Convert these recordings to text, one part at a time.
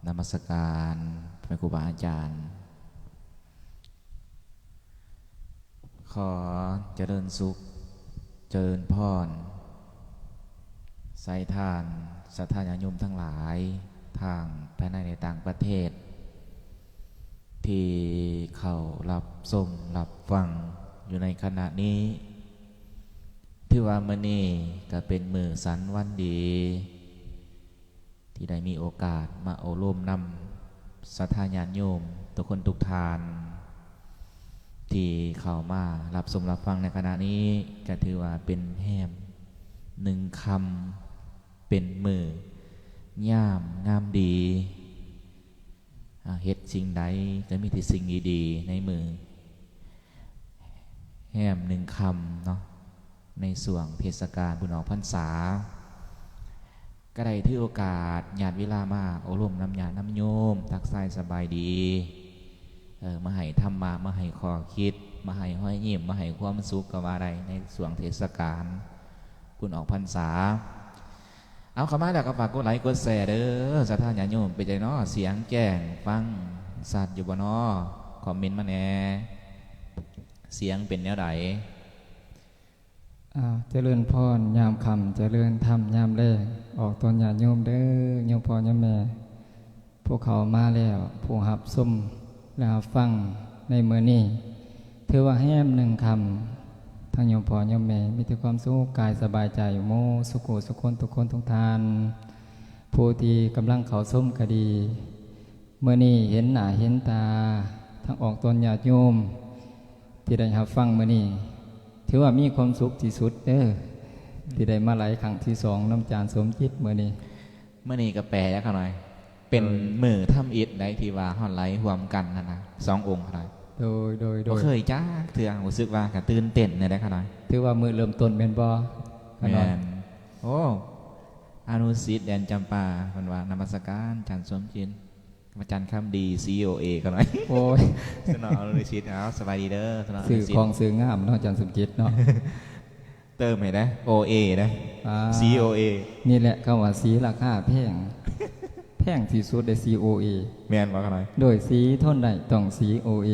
นมัสการพระครูบาอาจารย์ขอเจริญสุขเจริญพรใส่ทานศรัทธาญาติโยมทั้งหลายทางภายในในต่างประเทศที่เขารับชมรับฟังอยู่ในขณะนี้ที่ว่ามื้อนี้ก็เป็นมื้อสันวันดีที่ได้มีโอกาสมาอบรมนำศรัทธาญาติโยมทุกคนทุกทานที่เข้ามารับชมรับฟังในขณะนี้ก็ถือว่าเป็นแห่มหนึ่งคำเป็นมือย่ามงามดีเฮ็ดสิ่งใดก็มีแต่สิ่งดีๆในมือแห่มหนึ่งคำเนาะในส่วงเทศกาลบุญออกพรรษาก็ได้ถือโอกาสญาติเวลามาอบรมน้ำญาติน้ำโยมทักทายสบายดีมาให้ธรรมะมาให้ข้อคิดมาให้ห้อยยิ้มมาให้ความสุขกับอะไรในส่วงเทศกาลบุญออกพรรษาเอาเข้ามาแล้วก็ฝากกดไลค์กดแชร์เด้อศรัทธาญาติโยมไปใจเนาะเสียงแจ้งฟังสัตว์อยู่บ่เนาะคอมเมนต์มาแน่เสียงเป็นแนวใดเจริญพรยามคำเจริญธรรมยามแรกออกตอนญาติโยมเด้อโยมพ่อโยมแม่พวกเขามาแล้วผู้หับส้มและหับฟังในมื้อนี้ถือว่าแห้มหนึ่งคำทั้งโยมพ่อโยมแม่มีแต่ความสุขกายสบายใจโมสุขสุขคนทุกคนทุกทานผู้ที่กำลังเขาส้มคดีเมื่อนี้เห็นหน้าเห็นตาทั้งออกตอนญาติโยมที่ได้หับฟังมื้อนี้ถือว่ามีความสุขที่สุดเด้อที่ได้มาไหลครั้งที่สองน้ำจานสมจิตเมื่อนี้ก็แปลแล้วหน่อยเป็นมือทำอิฐได้ที่ว่าห่อนไหลรวมกันนะสององค์อะไรโดยเคยจ้าเถื่อนรู้สึกว่าก็ตื่นเต้นเนี่ยได้ขนาดถือว่ามือเริ่มต้นเป็นบ่แมนโอ้อนุสิทธิ์แดนจำปาเป็นว่านมัสการจันสมจิตอาจารย์คำดี COA กันหน่อยโอ้ยสนออนุสิทธิ์สบายดีเด้อสนอสื่อของสื่องามเนาะจันสมจิตเนาะเติมเห็นไหม OA นะ COA นี่แหละคำว่าสีราคาแพงที่สุดใน COA แมนว่ากันหน่อยโดยสีทนได้ต้อง COA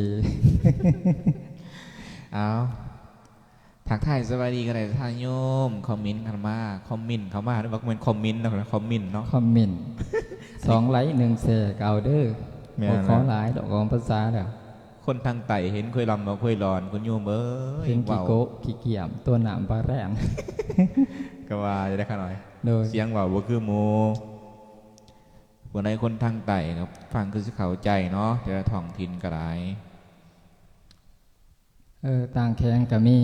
เอาทักทายสวัสดีกันเลยท่านโยมคอมเมนต์กันมาคอมเมนต์เขามาหรือว่าเป็นคอมเมนต์นะคอมเมนต์เนาะคอมเมนต์2 ไลค์ 1 แชร์เอาเด้อขอหลายดอกของภาษาแล้วคนทางไต่เห็นคุยลำเราคุยรอนคุณโยมเห็นกี่โกกี่เกี่ยมตัวหนามปลาแรงก็ว่าจะได้ขนาดเสียงว่าบ่คือโมวันไหนคนทางไต่ครับฟังคือเข้าใจเนาะจะท่องถิ่นก็ได้ต่างแข่งก็มี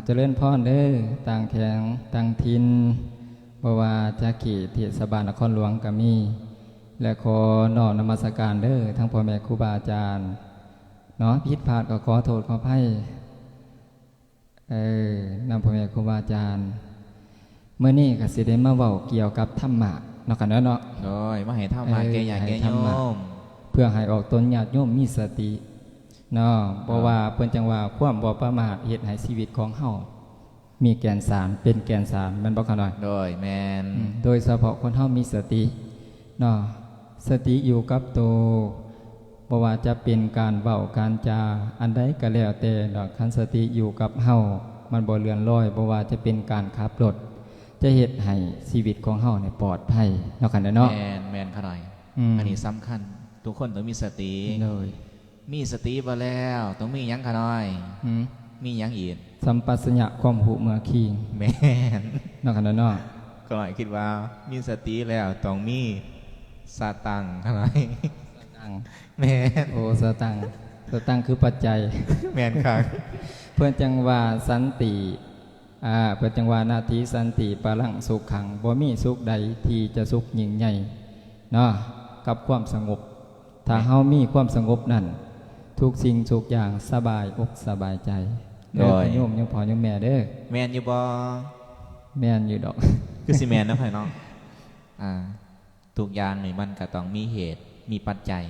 เจริญพรเด้อต่างแข่งต่างถิ่นบ่ว่าจะกี่เทศบาลนครหลวงก็มีและขอน้อมนมัสการเด้อทั้งพ่อแม่ครูบาอาจารย์เนาะผิดพลาดก็ขอโทษขออภัยนำพ่อแม่ครูบาอาจารย์เมื่อนี้ก็สิได้มาเว้าเกี่ยวกับธรรมะเนาะกันเนาะโดยมาให้ธรรมะแก่ญาติแก่โยมเพื่อให้ออกตนญาติโยมมีสติเนาะเพราะว่าเพิ่นจังว่าความบ่ประมาทเฮ็ดให้ชีวิตของเฮามีแก่นสารเป็นแก่นสารมันบ่ขนาดโดยแมนโดยเฉพาะคนเฮามีสติเนาะสติอยู่กับตัวบ่ว่าจะเป็นการเว้าการจาอันใดก็แล้วแต่ดอกคันสติอยู่กับเฮามันบ่เลือนลอยบ่ว่าจะเป็นการขับรถจะเฮ็ดให้ชีวิตของเฮาเนี่ยปลอดภัยเนาะคั่นเนาะแมนขนาดอันนี้สำคัญทุกคนต้องมีสติเลยมีสติบ่แล้วต้องมีหยังขนาดมีหยังอีกสัมปชัญญะความหูเมื่อคีแมนเนาะคั่นเนาะก็หน่อยคิดว่ามีสติแล้วต้องมีสตังอะไรแมนโอ้สตังคือปัจจัยแมนครับเพื่อนจังว่าสันติเพื่อนจังว่านาทีสันติปรังสุขขังบ่มีสุขใดที่จะสุขยิ่งใหญ่เนาะกับความสงบถ้าเฮามีความสงบนั่นทุกสิ่งทุกอย่างสบายอกสบายใจโดยโยมยังพอยังแม่เด้อแมนอยู่บ่แม่นอยู่ดอกคือสิแมนนะพ่อเนาะทุกอย่างนี่มันก็ต้องมีเหตุมีปัจจัย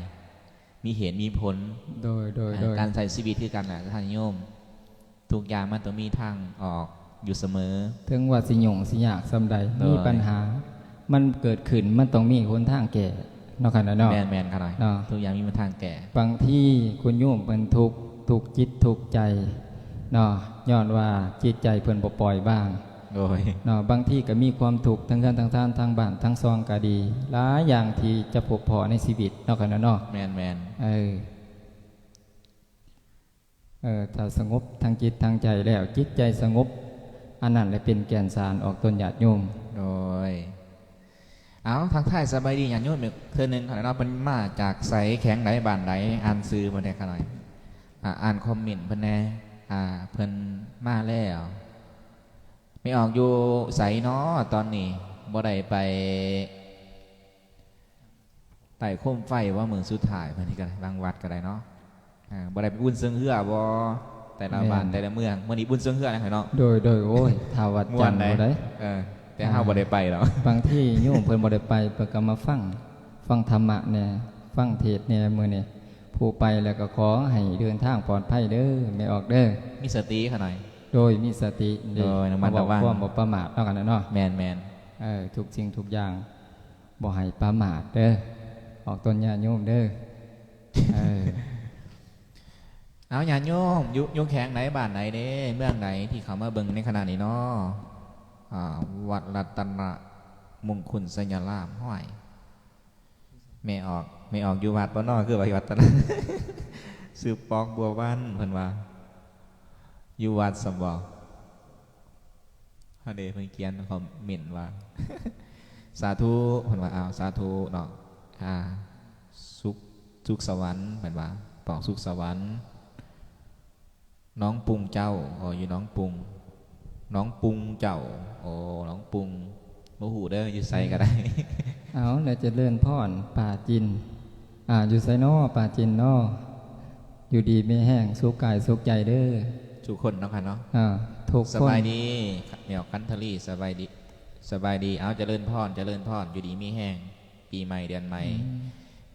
มีเหตุมีผลโดยการใช้ชีวิตที่กันนะท่านโยมทุกอย่างมันต้องมีทางออกอยู่เสมอถึงว่าสิหยงสิยากสำใดมีปัญหามันเกิดขึ้นมันต้องมีหนทางแก้ เนาะกันนะเนาะ แมนแมนขนาด เนาะ ทุกอย่างมีมันทางแก่ บางที่คุณโยมเป็นทุกข์จิตทุกข์ใจเนาะย้อนว่าจิตใจเพิ่นบ่ปล่อยบ้าง โอ้ย เนาะบางที่ก็มีความทุกข์ทั้งกันทั้งท่านทั้งบ้านทั้งซองก็ดีหลายอย่างที่จะพบพอในชีวิตเนาะกันนะเนาะ แมนแมน ถ้าสงบทางจิตทางใจแล้วจิตใจสงบอันนั้นแหละเป็นแก่นสารออกตนญาติโยม โอ้ยเอาทักทายสบายดีอย่างโยมอีกเทื่อนึงขนาดเราเป็นมาจากใสแข็งไหนบ้านไหนอ่านซื้อมาได้ขนาดอ่านคอมเมนต์เพิ่นแน่เพิ่นมาแล้วไม่ออกอยู่ใสเนาะตอนนี้บ่ได้ไปไต่โคมไฟว่ามือสุดท้ายเพิ่นนี่ก็ได้บางวัดก็ได้เนาะบ่ได้ไปบุญเซิงเฮือบ่แต่ละบ้านแต่ละเมืองมื้อนี้บุญเซิงเฮือนะเนาะ โดยโอ้ยถ้าวัดจันทร์บ่ได้ แต่เฮาบ่ได้ไปหรอก บางที่โยมเพิ่นบ่ได้ไปเพิ่นก็มาฟังธรรมะแน่ฟังเทศน์แน่มื้อนี้ผู้ไปแล้วก็ขอให้เดินทางปลอดภัยเด้อไม่ออกเด้อ มีสติขนาด โดยมีสติ โดยระมัดระวัง ความบ่ประมาทเนาะกันนะเนาะ แมนแมน ทุกสิ่งทุกอย่างบ่ให้ประมาทเด้อออกตนญาติโยมเด้อ เอาญาติโยมอยู่แข็งไหนบ้านไหนเด้เมืองไหนที่เขามาเบิ่งในขณะนี้เนาะวัดรัตนมงคลสัญลามห้อยไม่ออกอยู่วัดบ่เนาะคือว่าวัดตะนะ สืบปองบัววันเพิ่นว่าอยู่วัดสมบ่เฮาเด้เพิ่นเขียนเขาเม่นว่า สาธุเพิ่นว่าเอาสาธุเนาะสุขสวรรค์เพิ่นว่าปองสุขสวรรค์น้องปุงเจ้าอยู่น้องปุงเจ้าน้องปุงบ่ฮู้เด้ออยู่ไสก็ได้ เอาแล้วจะเลื่อนพรป่าจินอยู่ไสน้อป่าจินน้ออยู่ดีไม่แห้งสุขกายสุขใจเด้อ ทุกคนเนาะค่ะเนาะ ทุก ส คน บายดีแมวคันทลีสบายดีเอาเจริญพรอยู่ดีมีแห้งปีใหม่เดือนใหม่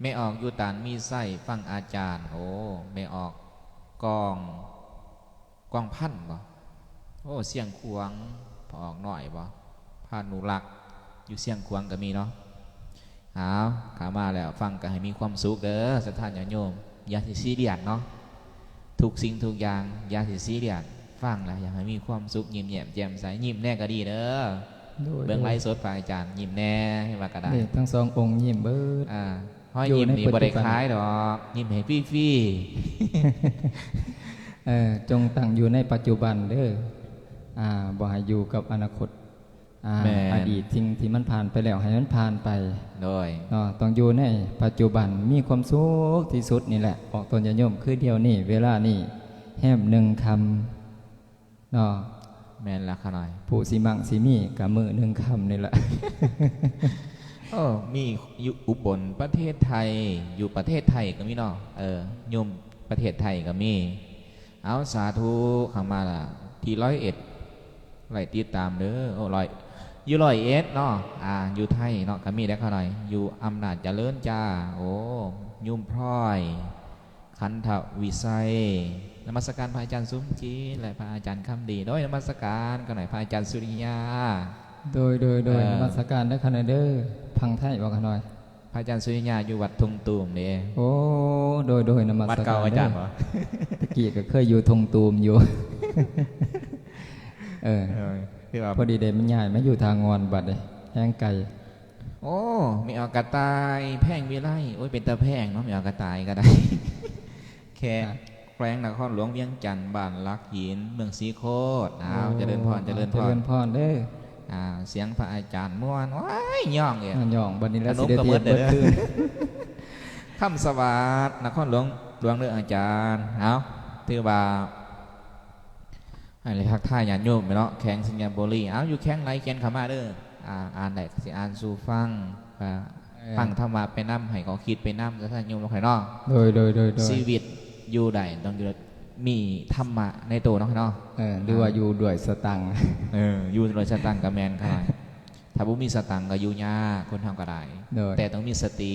ไม่ออกอยู่ตานมีไส้ฟังอาจารย์ไม่ออกกองพันบ่เสียงควงพอออกหน่อยบ่พานุรักษ์อยู่เสียงควงก็มีเนาะเอาขามาแล้วฟังก็ให้มีความสุขเด้อสถานญาติโยมอย่าสิซีเรียสเนาะทุกสิ่งทุกอย่างอย่าสิซีเรียสฟังแล้วอยากให้มีความสุขยิ้มแย้มแจ่มใสยิ้มแน่ก็ดีเด้อเบิ่งไลฟ์สดฝ่ายอาจารย์ยิ้มแน่ให้ว่าก็ได้ นี่ทั้งสององค์ยิ้มเบิด ห้อยยิ้มนี่บ่ได้คล้ายดอกยิ้มให้ฟรี จงตั้งอยู่ในปัจจุบันเด้อบ่ให้อยู่กับอนาคตอดีตสิ่งที่มันผ่านไปแล้วให้มันผ่านไป ๆโดย ต้องอยู่ในปัจจุบันมีความสุขที่สุดนี่แหละออกตนญาติโยมคือเดียวนี่เวลานี่แฮมหนึ่งคำแม่นละค่ะหน่อย ผู้สิมังสิมีกับมือหนึ่งคำนี่แหละ มีอยู่อุบลประเทศไทยอยู่ประเทศไทยก็มีเนาะโยมประเทศไทยก็มีเอาสาธุเข้ามาล่ะที่101ไล่ติดตามเด้ออยู่101เนาะอยู่ไทยเนาะก็มีได้ค่ะหน่อยอยู่อำนาจเจริญจ้ายุ่มพร้อยขันธวิไสนมัสการพระอาจารย์ซุ้มจีและพระอาจารย์คำดีโดยนมัสการกันหน่อยพระอาจารย์สุริยาโดยนมัสการได้ขนาดเด้อพังไทยบอกกันหน่อยพระอาจารย์สุริยาอยู่วัดทงตูมเนี่ยโดยนมัสการวัดเก่าอาจารย์เหรอตะกี้ก็เคยอยู่ทงตูมอยู่พอดีเดมันใหญ่ไม่อยู่ทางงอนบัดเลยแห้งไก่มีออกกระต่ายแพงวิไลเป็นตาแพงเนาะมีออกกระต่ายก็ได้ แค่แขวงนครหลวงเวียงจันทร์บ้านลักหินเมืองศรีโคตรเจริญพรเด้อเสียงพระอาจารย์ม่วนว้ายย่องเลยย่องบัดนี้แล้วสิได้เตียบเบิดคืน คำสวัสดิ์นครหลวงเรื่องอาจารย์ถือว่าให้เลยทักทายญาติโยมเนาะแข่งสิงคโปร์อยู่แข่งไรแข่งขามาเด้ออ่านได้สิอ่านสู่ฟังธรรมะไปน้ำให้เขาคิดไปน้ำแล้วท่านโยมเราใครเนาะโดยชีวิตอยู่ได้ต้องมีธรรมะในตัวเนาะหรือว่าอยู่ด้วยสตังค์อยู่ด้วยสตังค์กับแมนค่ะถ้าบุมีสตังค์ก็อยู่ยากคนทำก็ได้แต่ต้องมีสติ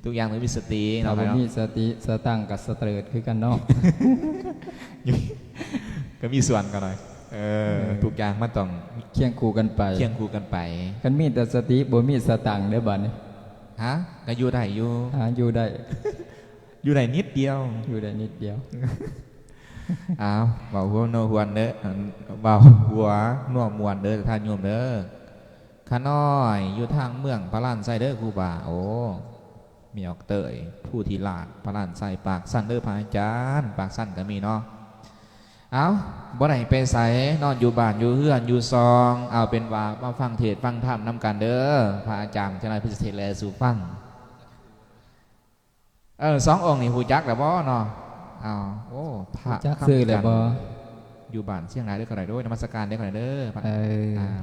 ทุกอย่างต้องมีสติถ้าบุมีสติสตังค์กับสเตรทคือกันเนาะก็มีส่วนกันหน่อยทุกอย่างมันต้องเคียงคู่กันไปกันมีแต่สติบ่มีสตังค์เด้อบัดนี้ ฮะก็อยู่ได้อยู่ อยู่ได้ อยู่ได้นิดเดียว อยู่ได้นิดเดียว อ้าวเบาหัวโนหวนเด้อเบาหัวนัวมวนเด้อท่านโยมเด้อข้าน้อยอยู่ทางเมืองพระลานไซเด้อครูบาโอ้มีออกเตยผู้ที่ลาดพระลานไซปากสั้นเด้อพระอาจารย์ปากสั้นก็มีเนาะเอาบ่ได้ไปใส่นอนอยู่บ้านอยู่เฮือนอยู่ซองเอาเป็นว่ามาฟังเทศฟังธรรมนำกันเด้อพระอาจารย์จะนายพิเศษแลสู่ฟังสององค์นี่หูจักแต่บ่เนาะเอาโอ้พระ จักซื้อเลยบ่ อยู่บ้านเชียงรายเด้อกันหน่อยด้วยนมัสการเด้อกันหน่อยเด้อพระ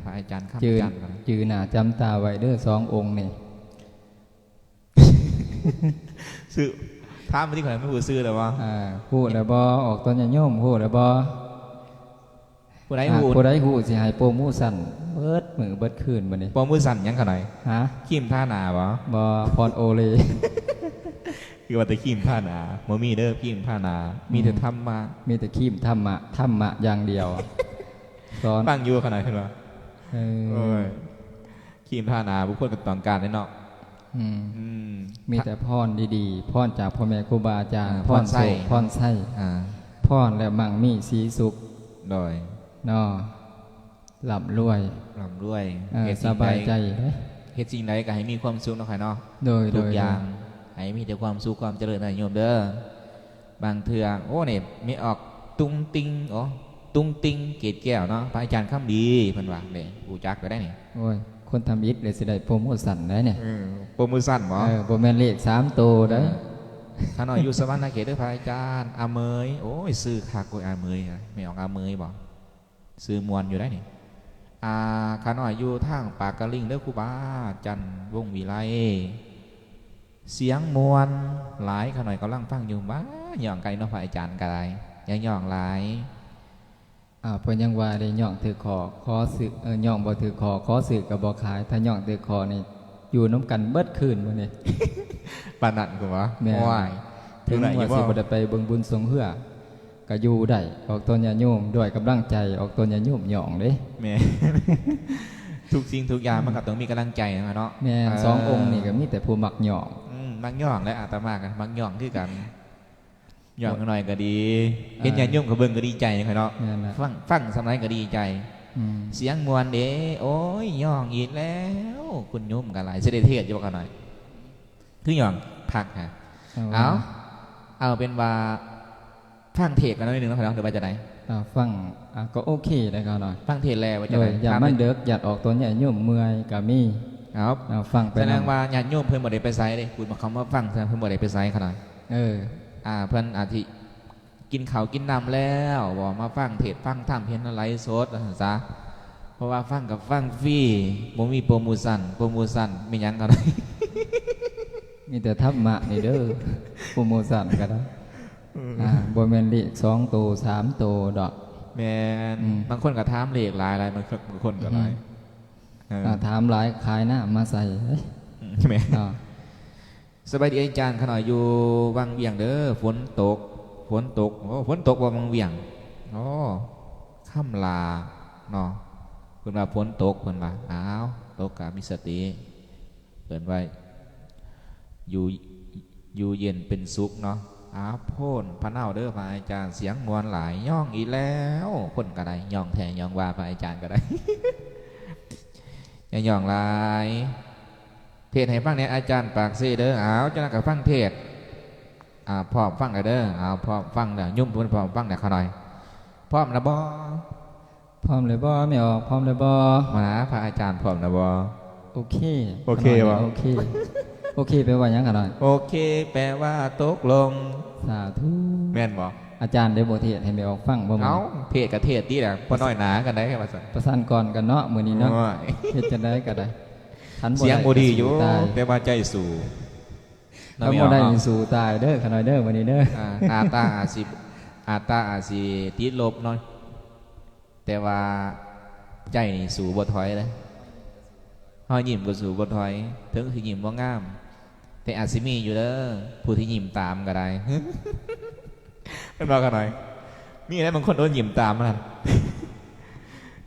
พระอาจารย์ข้าม จืน จันทร์กัน จืนหน้าจำตาไว้เด้อ2 องค์นี่ ซื้อถามมาที่คนไหนไม่หูซื้อหรอวะ ฮู้แล้วบ่ออกตนญาติโยมฮู้แล้วบ่ ผู้ใดหู ผู้ใดฮู้สิให้โปรโมชั่นเบิดมื้อเบิดคืนบัดนี้ ปอมือสั่นยังกันหน่อย ฮะ ขีมท่าหนาบ่ บ่พรโอเล คือว่าแต่ขีมท่าหนาโมมีเด้อขีมท่าหนามีแต่ทำมา มีแต่คีมธรรมะอย่างเดียวสอน ตั้งอยู่ขนาดขึ้นมา เอ โอ้ อย ขีมท่าหนาบุคคลกับตองการแน่เนาะ อืม อืม มีแต่พรดีๆพรจากพ่อแม่ครูบาอาจารย์ อ่า พ พ ร ร โส ไส้ พรไส้ อ่า พรและมั่งมีสีสุข โดย เนาะหลับรวย ร่ำรวย เออ เฮ็ด ส สิ่ง บา ใด ยใจเด้อ เฮ็ดสิ่งใดก็ให้มีความสุขเนาะค่ะเนาะ โดย ทุกอย่างให้มีแต่ความสุขความเจริญนะโยมเด้อบางเทื่อโอ้เนี่ยมีออกตุ้งติงอ๋อตุ้งติงเกตแก้วเนาะพระอาจารย์คำดีเพิ่นว่าเนี่ยกูจักก็ได้นี่ โอ้ยคนทำอิฐเลยสิได้โปรโมชั่นได้เนี่ย โปรโมชั่นบ่ บ่แม่นเลข3ตัวได้อ ข้าน้อยอยู่สวรรค์นาเขตเด้อพระอาจารย์อาเมยโอ้ยซื้อคักโอ้ยอาเมยอะไม่ออกอาเมยบ่ซื้อมวนอยู่ได้นี่ข้าน้อยอยู่ทางปากกะลิงเด้อครูบาจันทร์วงศ์วิไลเสียงมวนหลายข้าน้อยกำลังฟังอยู่บ้าย่องไกลเนาะพระอาจารย์ก็ได้ยังย่องหลาย เพิ่นยังว่าได้ย่องถือขอสึกย่องบ่ถือขอสึกก็บ่ขาย ถ้าย่องถือคอนี่อยู่น้ำกันเบิดคืนมื้อนี้ ปานนั้นกูวะ แม่น ว้าย ถึง ไหนอ ว่า ยู่ สิ บ่ บ่ได้ไปเบิ่งบุญสงเฮือก็อยู่ได้ออกตนญาติโยมด้วยกำลังใจออกตนญาติโยมหย่องเด้ แม่ ทุกสิ่งทุกอย่างมันก็ต้องมีกำลังใจนะเนาะ แม่นสององค์นี่ก็มีแต่ผู้มักหย่อง มักย่องและอาตมากันมักย่องคือกันย่องหน่อยก็ดีเห็นญาติโยมกับเบิ่งก็ดีใจนะเนาะ แม่นล่ะ ฟังสำไรก็ดีใจ อืม เสียงมวนเด้โอ้ยย่องอีกแล้ว คุณโยมกันหลายเสด็จเทศอยู่กันหน่อยคือย่องพักฮะเอาเป็นว่าฟังเทศกันหน่อยหนึงแล้วเดี๋ยวไปจะไหน ฟังก็โอเคได้ก็หน่อย ฟังเทศแล้วว่าจะ โด ไหน ยอย่ามันเด็กอย่าออกตนญาติโยมเมื่อยก็มี ครับ ฟังไป แสดง นำ ว่าญาติโยมเพิ่นบ่ได้ไปไสเลยพูดมาคำว่าฟังแสดงเพิ่นบ่ได้ไปไสขนาด เพิ่นอาทิกินข้าวกินน้ำแล้วบอกมาฟังเทศฟังธรรมเพียนไลฟ์สดซะเพราะว่าฟังกับฟังฟรีบ่มีโปรโมชั่นมีหยังก็ได้ มีแต่ธรรมะนี่เด้อโปรโมชั่นก็ได้บ่แม่นเลข2ตัว3ตัวดอก แม่นบางคนก็ถามเลขหลายบางคนก็หลาย ถามหลายขายหน้ามาใส่เอ้ย แม่สบายดีอาจารย์ขน่อยอยู่วังเวียงเด้อฝนตกโอ้ฝนตกว่าวังเวียงโอ้ค่ำลาเนาะเพิ่นว่าฝนตกเพิ่นว่าอ้าวตกก็มีสติเพิ่นว่าอยู่เย็นเป็นสุขเนาะโพ่นพระเนาเด้อพระอาจารย์เสียงมวลหลายย่องอีแล้วคนก็ได้ย่องแทนย่องว่าพระอาจารย์ก็ได้ ย่องหลายเทศให้ฟังเนี่ยอาจารย์ปากซีเด้อจะนักกับฟังเทศพร้อมฟังกันเด้อพร้อมฟังเด้อยุ่มพูนพร้อมฟังเด้อเขาหน่อยพร้อมนะบ่ พร้อมเลยบ่ไม่ออกพร้อมเลยบ่ มานะพระอาจารย์พร้อมนะบ่ โอเค โอเควะ โอเคโอเคแปลว่าหยังกันหน่อย โอเคแปลว่าตกลง สาธุ แม่นบ่ อาจารย์ได้บ่เทศให้ไม่ออกฟังบ่มื้ เอาเทศกับเทศที่แหละพอน้อยหนากันได้แค่ภาษา ประสานก่อนกันเนาะมื้อนี้เนาะเฮ็ดจังได๋ก็ได้ทันบ่ เสียง ได้ บ่ดีอยู่ ตาย แต่ว่าใจสู่ ถ้าบ่ได้นี่สู้ตายเด้อขน่อยเด้อมื้อนี้เด้อ อาตาอาสิติดลบหน่อยแต่ว่าใจนี่สู่บ่ถอยเลยเฮายิ้มก็สู่บ่ถอยถึงสิยิ้มบ่งามแต่อาจสิมีอยู่เด้อผู้ที่ยิ้มตามก็ได้ เป็นว่ากันหน่อยมีอะไรบางคนโดนยิ้มตามมัน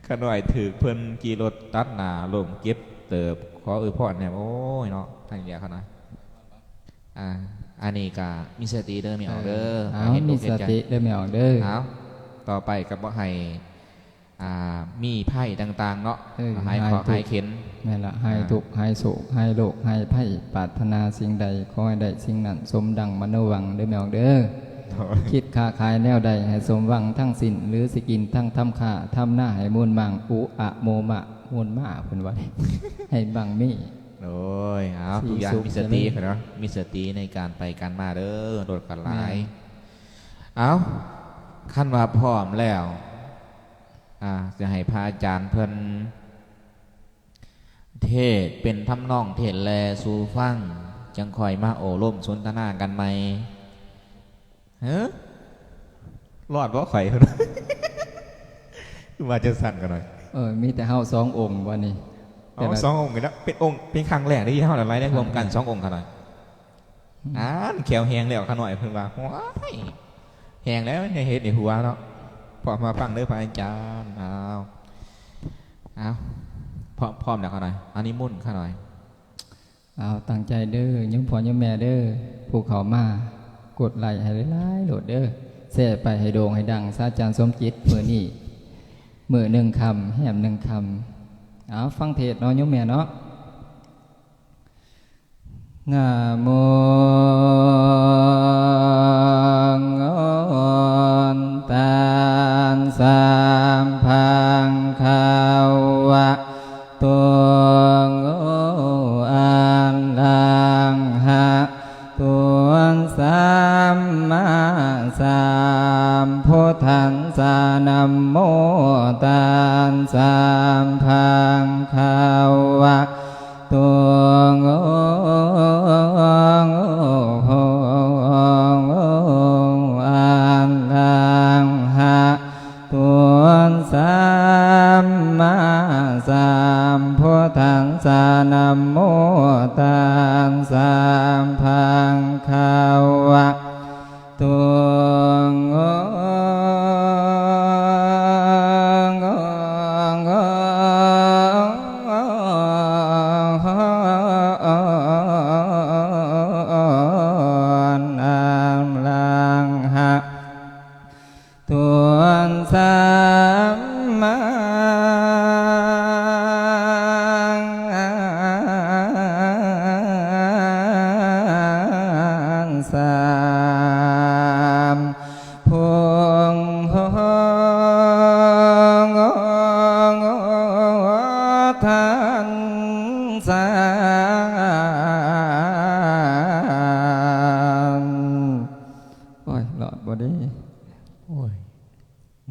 ขน่อยถือเพิ่นขี่รถตัดหน้าลงเก็บเติบขอพรเนี่ยโอ้ยเนาะ ทางเดียวเขาหน่อยอันนี้ก็มีสติเด้อไม่ออกเด้อ เอามีสติเด้อไม่ออกเด้อเอาต่อไปก็บ่ให้มีไพ่ต่างๆเนาะหายขอหายเข็นแม่ละหายทุกข์หายโศกหายโรคหายไพ่ปรารถนาสิ่งใดขอให้ได้สิ่งนั้นสมดังมโนหวังเด้อไม่ออกเด้อคิดค้าขายแนวใดให้สมหวังทั้งสิ้นหรือสิกินทั้งทำค่าทำหน้าให้มูลมังอุอะโมมะมูลมาเพิ่นว่าให้บังมีโอ้ยเอาทุกอย่างมีสติเนาะมีสติในการไปการมาเด้อโดดกันหลายเอาขั้นว่าพร้อมแล้วจะให้พระอาจารย์เพิ่นเทศเป็นทำนองเทศแลสู่ฟังจังคอยมาโอ้ร่มสนทนากันไหมรอดว่าไข่เพิ่นมาจะสั่นกันหน่อยมีแต่เฮา2 องค์วันนี้2 องค์กันแล้วเป็นองค์เป็นครั้งแรกที่เฮาอะไรได้รวมกัน2 องค์กันหน่อยแขวแหงแล้วขน่อยเพิ่นว่าว้ายแหงแล้วในเหตุในหัวเนาะพอมาฟังเด้อพระอาจารย์เอาพร้อมแล้วขน่อยอันนี้มุ่นขน่อยเอาตั้งใจเด้อยมพ่อยมแม่เด้อผู้เขามากดไลค์ให้หลายๆโหลดเด้อแซ่ไปให้โด่งให้ดังซาจารย์สมจิตมื้อนี้มื้อ1 คำแหม1 คำเอาฟังเทศเนาะโยมแม่เนาะนะโมตัสสะภะคะวะโตอะระหะโตสัมมาสัมพุทธัสสะนะโมตัสสะภะคะวะโตสัมมาสัมพุทธัสสะนะโมตัสสะภะคะวะโต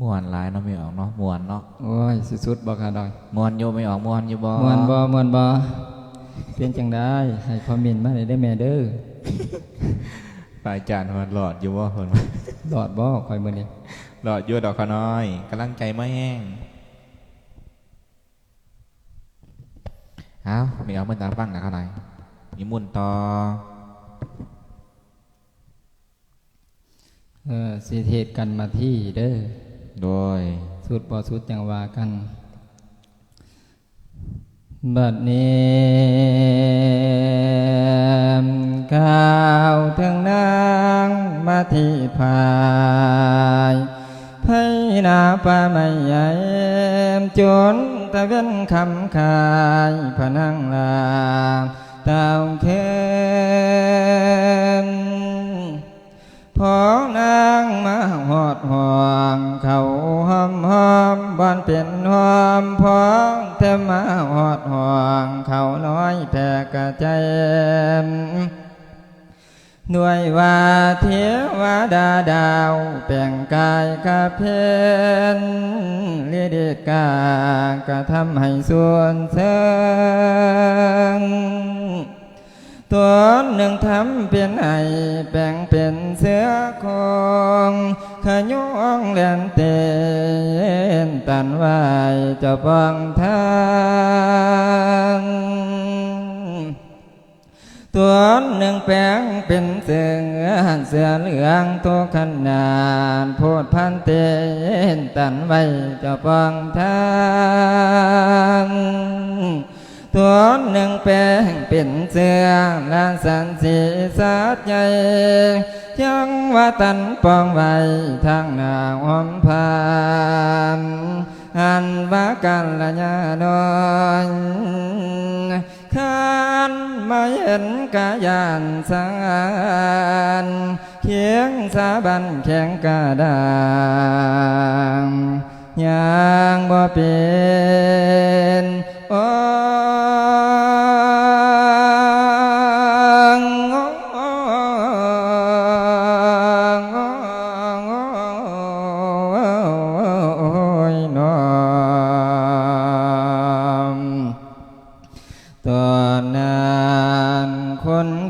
ม่วนหลายเนาะไม่ออกเนาะม่วนเนาะโอ้ยสุดๆบ่ค่ะดอยม่วนอยู่ไม่ออกม่วนอยู่บ่ม่วนบ่เป็นจังได้ให้คอมเมนต์มาได้แม่เด้อพระอาจารย์เพิ่นหลอดอยู่บ่เพิ่นหลอดบ่ค่อยมื้อนี้หลอดอยู่ดอกขน้อยกำลังใจบ่แห้งไม่เอาเพิ่นตาฟังนะเขาหน่อยนิมนต์ต่อสิเทศกันมาที่เด้อโดยสุดบ่สุดจังว่ากันบัดนี้ข้าวถึงนางมาที่ภายไพนาป่าไม่ใหญ่จนตะเว้นคำคายพนังลาเต่าเข้มพอนางมาหอดห่วงเขาหอมบอนเป็นหอมพองเทมาหอดห่วงเขาน้อยแผ่กระใจด้วยว่าเทวดาดาวแปลงกายกะเพนเลียดกากระทำให้ส่วนเชิงตัวหนึ่งทำเป็นไอแบ่งเป็นเสือคงขยุงเลียนเตนตันไว้จะบังทางตัวหนึ่งแปลงเป็นเสือเหลืองตัวขนาดโพดพันเตนตันไว้จะบังทางต ตัวหนึ่งแป้งเป็นเสื้อลานสันสีสัดใหญ่ยังว่าตันปองไว้ทางหน้าหอมพานอันว่ากันละยาดอนขันมาเห็นกายานสานเคียงสาบันแข็งกระดางยังบ่เป็นโอ้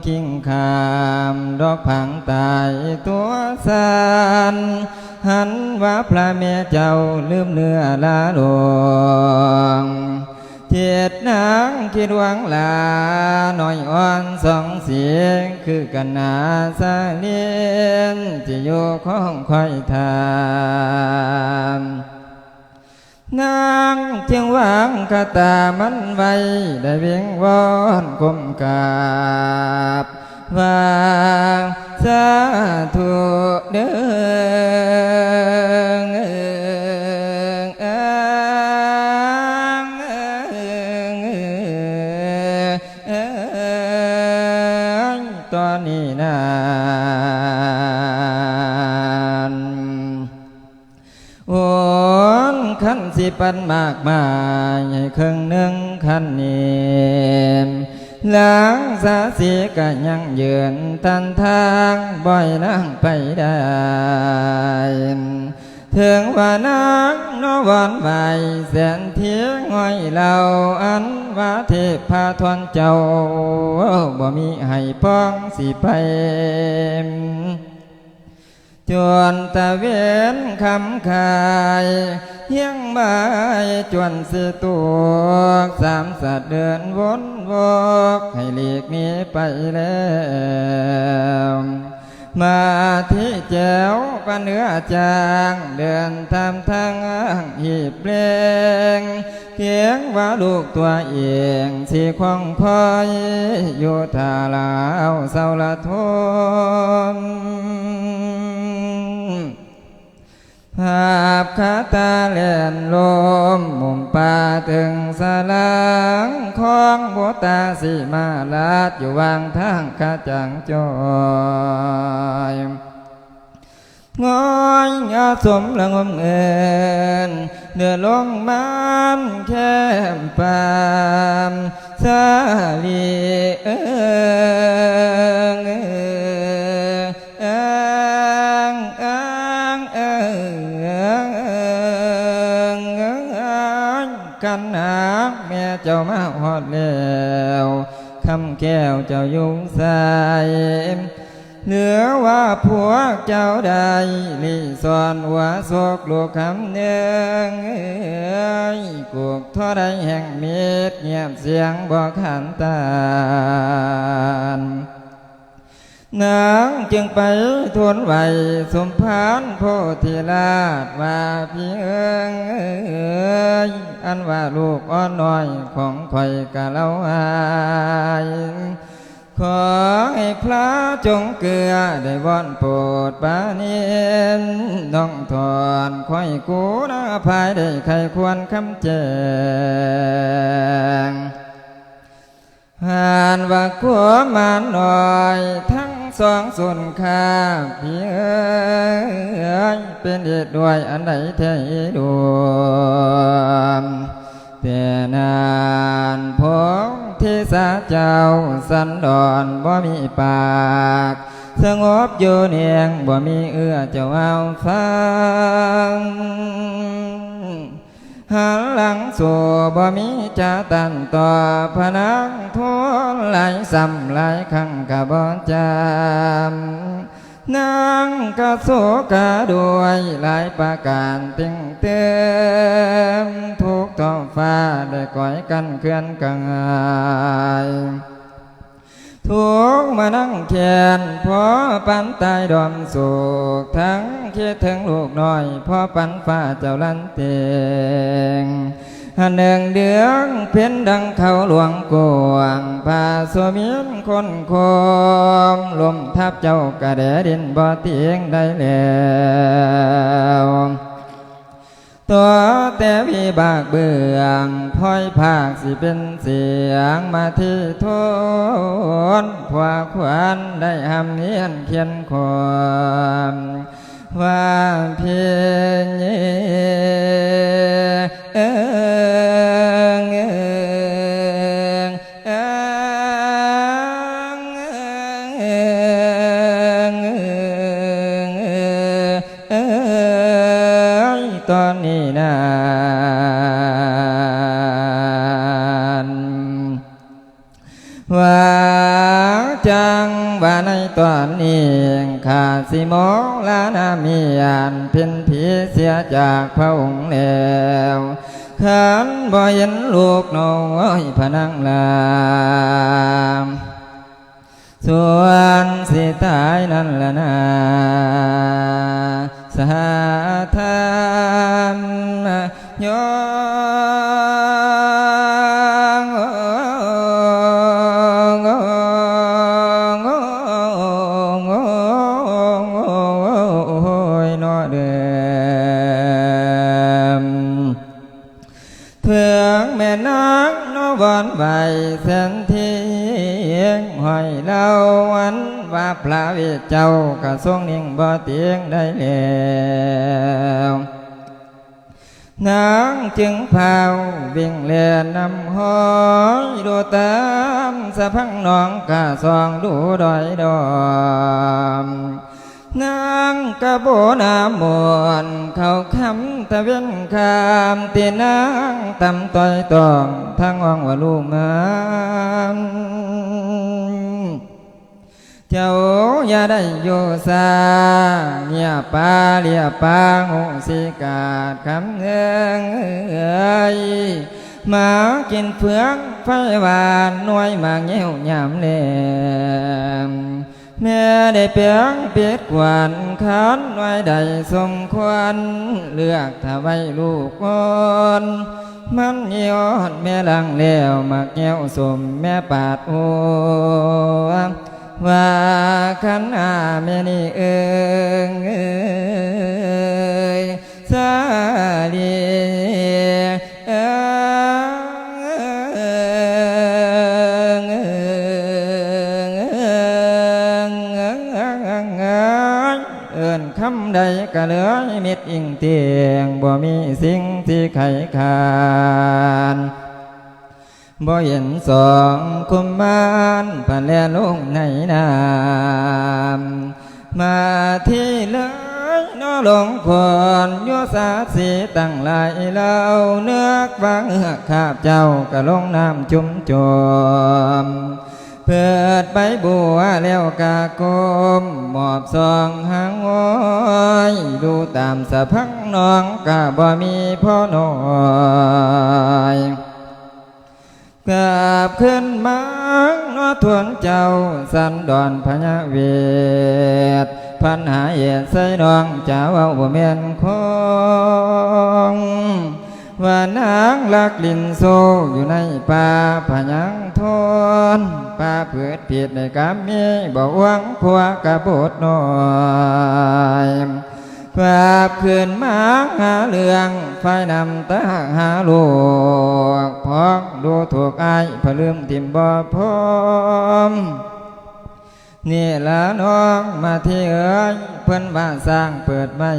คิงคามดอกผังตายตัวสันหันว่าพระแม่เจ้าลืมเนื้อลาหลวงเจ็ดนางคิดหวังลาหน่อยอ่อนสองเสียงคือกันนาสาเลียนที่อยู่ของคอยทานนางเทียงหวังคาตามันไว้ได้เวียงวอนกลมกราบว่าสาธุเด้อตอนนี้นะขันสิปันมากมายให้ครึ่งหนึ่งขันเนมหลังสาสีก็ยังยืนตันทางบ่อยนั่งไปได้ถึงว่านางนวันใบแสนเทียงห้อยเหล่าอันว่าเทพพาทวนเจ้าบ่มีให้ป้องสิไปจวนตะเวนคำขายเฮียงบายจวนสิตัวสามสัตว์เดินวนวกให้หลีกหนีไปแล้วมาที่แจ้วปันเนื้อจางเดินทำทางหีบเพลงเพียงว่าลูกตัวเองที่คล้องพอยอยู่ทาลาวเศร้าละทมภาพขาตาเล่นลมมุมป่าถึงสลังของบัวตาสีมาลาดอยู่วางทางขาจังจอยงอยงาสมละงมเงินเดือลงมันแค่ปามสาลีกันหาแม่เจ้ามาหอดแล้วคำแก้วเจ้ายุ่งใสเหลือว่าผัวเจ้าใดลีสอนว่าโศกลูกคำเนืองกุกท่อใดแห่งเม็ดเงียบเสียงบอกขันตานนางจึงไปทวนไหวสมภารโพธิราชว่าพี่เอิงอันว่าลูกอ่อนน้อยของข่อยกะเล่าอายขอให้พระจงเกลือได้วอนโปรดปานีน้องถอนค่อยกูนะภายได้ใครควรคำแจงหานว่าขัวมาหน่อยทั้งสองส่วนข้าพี่เอ๋ยเป็นเหตุด้วยอันใดแท้ดวงแต่นานพงที่สาเจ้าสันดอนบ่มีปากสงบอยู่เนียงบ่มีเอื้อเจ้าเอาฟังหันหลังสู่บ่มีจะตันต่อพนังทุนหลายซ้ำหลายครั้งกะบ่จำนางกะโศกะด้วยหลายประการติงเต็มทุกท้องฟ้าได้ก่อยกันเคลื่อนกังอายทุกมานั่งแขนพอปันตายดอมสุขทั้งคิดถึงลูกน้อยพอปันฟ้าเจ้าลันเตง หันหนึ่งเดืองเพี้ยนดังเขาหลวงกวงป่าสวมินคนโคมลมทับเจ้ากระเดดินบ่เตียงได้แล้วตัวแต่วิบากเบื้องพ้อยภาคสิเป็นเสียงมาที่ทนพวกขวัญได้หำเนียนเขียนความว่าเพียงตอนนี้นะว่าจังว่าในตอนนี้ข้าสิมองลานามีอันเป็นผีเสียจากพระองค์แล้วขันบ่เห็นลูกน้อยพนังลามส่วนสิตายนั่นละนาสหธรรมโยเพื่องแม่นางนวลใบเส้นที่หอยเล่าวันว่าพระวิเจ้ากระทรงนิ่งบ่เตียงได้แล้วนางจึงพาววิ่งเล่นนำห้อยดูตามสะพังน้องกะซองดูดอยดอมนางกะโบนามวนเขาคำตะเว้นคำตีนางตำต้อยตองทั้งวังว่าลูกงามเจ้าอย่าได้อยู่ซาเงียปาเลียปาหูสิกาดคำเอื้องมากินเฟืองไฟหวานหน่วยมาเงี้ยวยามแลมแม่ได้เปียงเปียดกวนขันไว้ได้สมควรเลือกถ้าไว้ลูกคนมันย้อนแม่ลังแล้วมักแก้วสมแม่ปาดหัวว่าขันอาแม่นี่สาลีคำใดก็เหลือมิดอิงเตียงบ่มีสิ่งที่ไขคานบ่เห็นสองคุมมานผ่านแลลงในน้ำมาที่เลยนอหลงคนยัวสาสีตั้งหลายเล่าเนื้อกวางข้าพเจ้าก็ลงน้ำจุ่มจมเปิดใบบัวแล้วกากมหมอบซองหางอ้อยดูตามสะพังน้องกะบ่มีพ่อน้อยกราบขึ้นมังนอทวนเจ้าสันดอนพญาเวทพันหาเหตุใส่น้องเจ้าเอาบ่แม่นคงว่านางลักลินโซอยู่ในป่าพญังทนป่าเผือดผิดในกรรมมีบ่หวังพวกกระโบดน้อยกราบคืนมาหาเรื่องไฟนำตาหาลูกพอกดูถูกอายพลืมทิมบ่พร้อมนี่ละน้องมาที่เอ๋ยเพิ่นว่าสร้างเปิดไม้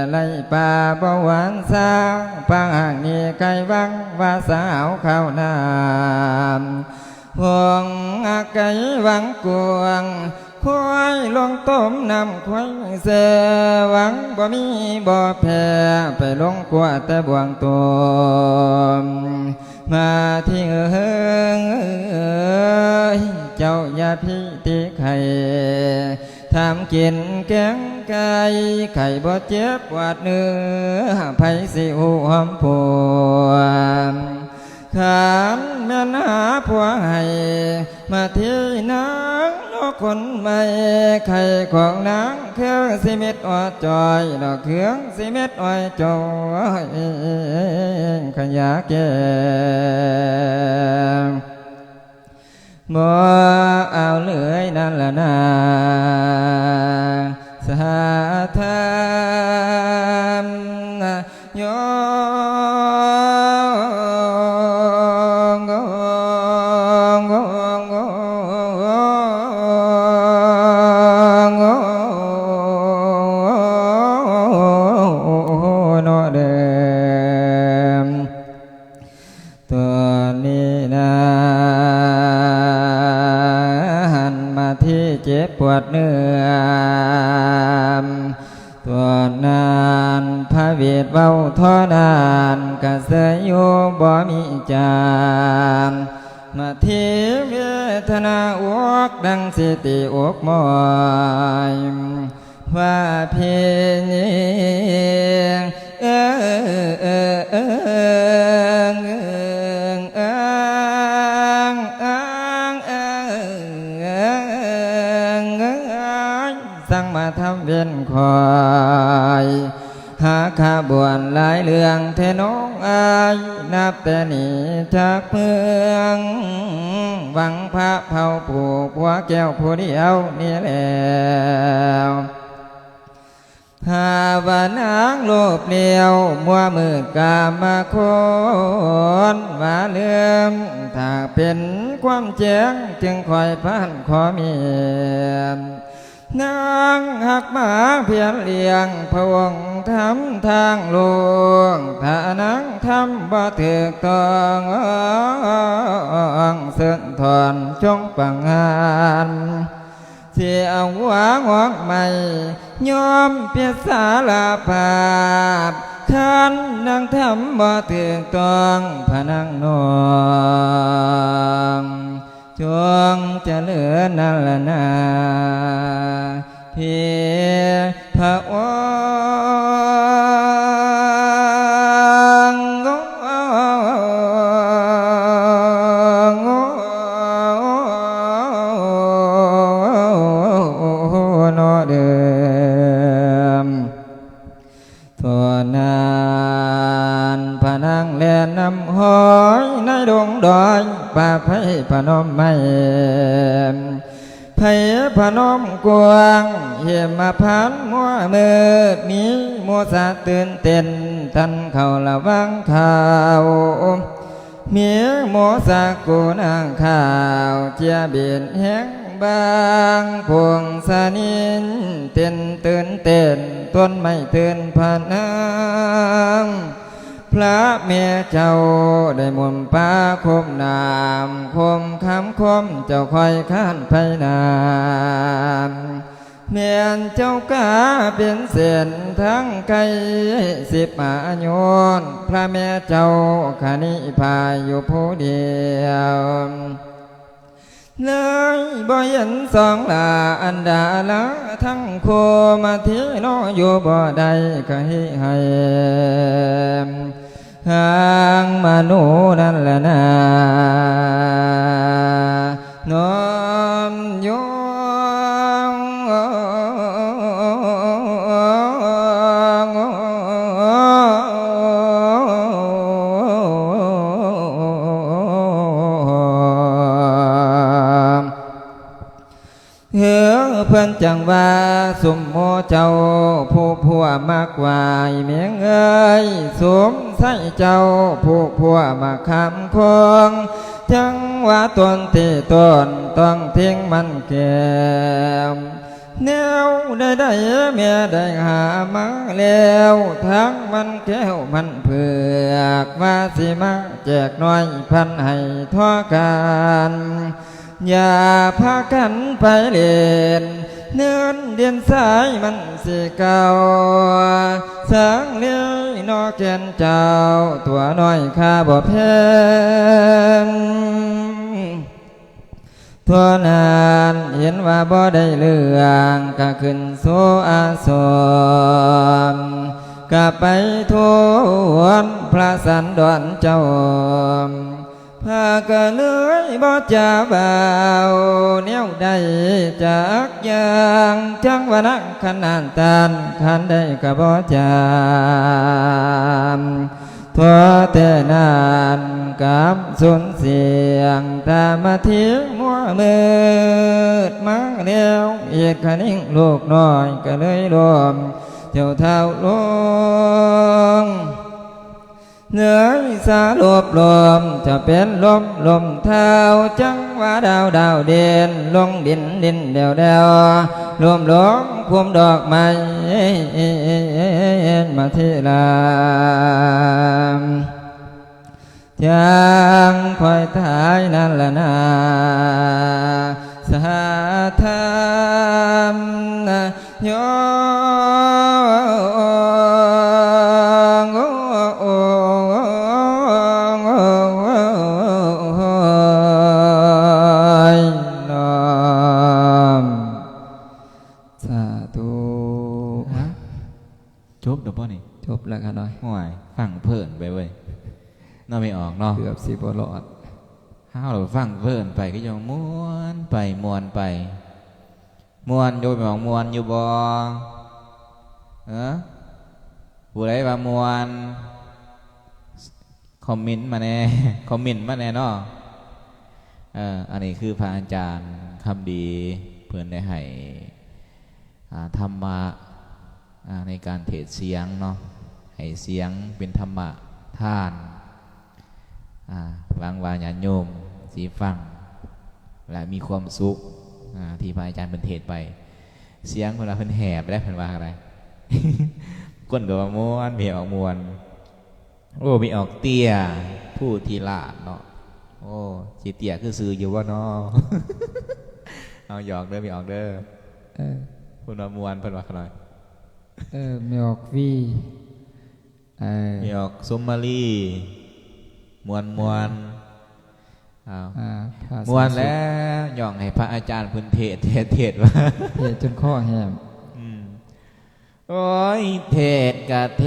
ไล่ป่าบ่หวานสร้างปังห่างนี่ไกลวังว่าสาวเข้าน้ำห่วงอาไกวังกวงควายลงต้มน้ำควายเสหวังบ่มีบ่แพ้ไปลงกว่าแต่บวงตัวมาที่เอ๋ยเจ้าอย่าพิติไข่ทำกินแกงไก่ไข่บ่เจ็บหวาดเนื้อไผสิหูหอมผัวขานแม่นหาผัวให้มาที่นางน คนไม่ไข่ของนางเครื่องสิเม็ดอดจอยดอกเครื่องสิเม็ดอ้อยจอยขยะแก่บ่เอาเลยนั่นละนาสาธามโยปวดเนื้อตัวนานพระเวทเว้าท่อนานกะเสยอยู่บ่มีจามมาทีเวทนาอกดังสิติอกมอยว่าเพียงสั่งมาทำเวียนคอยหาขาบวนหลายเรื่องเทน้องอายนับแต่นี้จากเมืองหวังพระเผาผูกหัวแก้วผู้เดียวนี่แล้วหาว่านางโลภเลี้ยวมัวมืดกามาคนว่าเลื่อมถ้าเป็นความแจ้งจึงคอยพันขอเมียนางหักมาเพียรเลี้ยงพวงทำทางลวงถ้านางทำบ่ถึกต้องเสื่อถอนจงปังงานเสียเอาหวางหวังใหม่ยอมเพียรสาลาภาพขันนางทำบ่ถึกต้องพะนังนองจงจะเหลือนั่นละนาเพียพระองค์นอเดิมทวนานพะนังแลนำหอยในดงดอยป่าไผ่พนมไม่ไผ่พนมกวางเหี่ยมมาพันมัวมืดมีมัวสะตื่นเต้นทันเขาละวังข่าวเมียมัวสะกูนางข่าวเจียเบียนแห้งบางพวงสานินเต้นตื่นเต้นต้นไม่ตื่นพานังพระเมียเจ้าได้มุมป้าคมนามคมคำคมเจ้าคอยข้านไปนามเมียนเจ้ากาเป็นเส้นทั้งไกลสิบมาโยนพระเมียเจ้าขานิพายอยู่ผู้เดียวเลยบ่เห็นสองลาอันดาละทั้งโคมาที่นออยู่บ่ได้ก็ให้หางมาโนนั่นแหละนะน้อมโยเพื่อนจังว่าสุมโมเจ้าผู้ผัวมากวายเมียงเอ้ยสวมใส่เจ้าผู้ผัวมาคำคงจังว่าตนที่ตนต้องทิ้งมันแก้มแนวได้เมียได้หามาแล้วทั้งมันแก้วมันเผือกว่าสิมาแจกน้อยพันให้ทั่วกันอย่าพากันไปเล่นเนื้อเดียนสายมันสิเก่าสังเลี้ยนอแกนเจ้าตัวน้อยข้าบ่เพนทั่วนานเห็นว่าบ่ได้เรื่องก็ขึ้นโซอาสมก็ไปทวนพระสันดอนเจ้า พากันเลยบ่จะบ่าวแนวใดจากอย่างจังว่านักขนานตานขันได้ก็บ่จามทั่วแต่นานกับสุนเสียงตามมาเที่ยวมัวมืดมาเลี้ยวอีกคันิ่งลูกน้อยก็เลยรวมเจ้าเท่าลงเหนือสารวบรวมจะเป็นลมเท้าจังว่าดาวเด่นลงดินเดียวรวมหลงพวมดอกไม้มาที่ลามจางคอยทายนั่นละนาสาธามโยจบเดี๋ยวป่ะนี่ จบแล้วกันหน่อย ห่วยฟังเพลินไปเว้ยน่าไม่ออกเนาะ เกือบสิบรอด ห้าวเราฟังเพลินไปก็ยังม้วนไปม้วนไปม้วนโยไปมองม้วนอยู่บ่ผู้ใดว่าม้วนคอมเมนต์มาแน่ คอมเมนต์มาแน่เนาะอันนี้คือพระอาจารย์คำดีเพื่อนได้ให้ธรรมะในการเทศเสียงเนาะให้เสียงเป็นธรรมะท่านวางวาญาโยมสีฟังและมีความสุขที่พระอาจารย์เป็นเทศไปเสียงเวลาเพิ่นแหบได้เพิ่นว่าอะไร ก้นตัวม้วนมีออกมวนโอ้มีออกเตี้ยผู้ทีลาดเนาะโอ้จีเตี้ยคือซื้ออยู่ว่าเนาะ เอาหยอกเด้อมีออกเด้อเพิ่นว่ามวนเพิ่นว่าขนาดมีออกวีมีออกซุมมารีมวนมวนแล้วย่องให้พระอาจารย์พื้นเทศว่าเทศจนข้อแหบโอ้ยเทศกะเท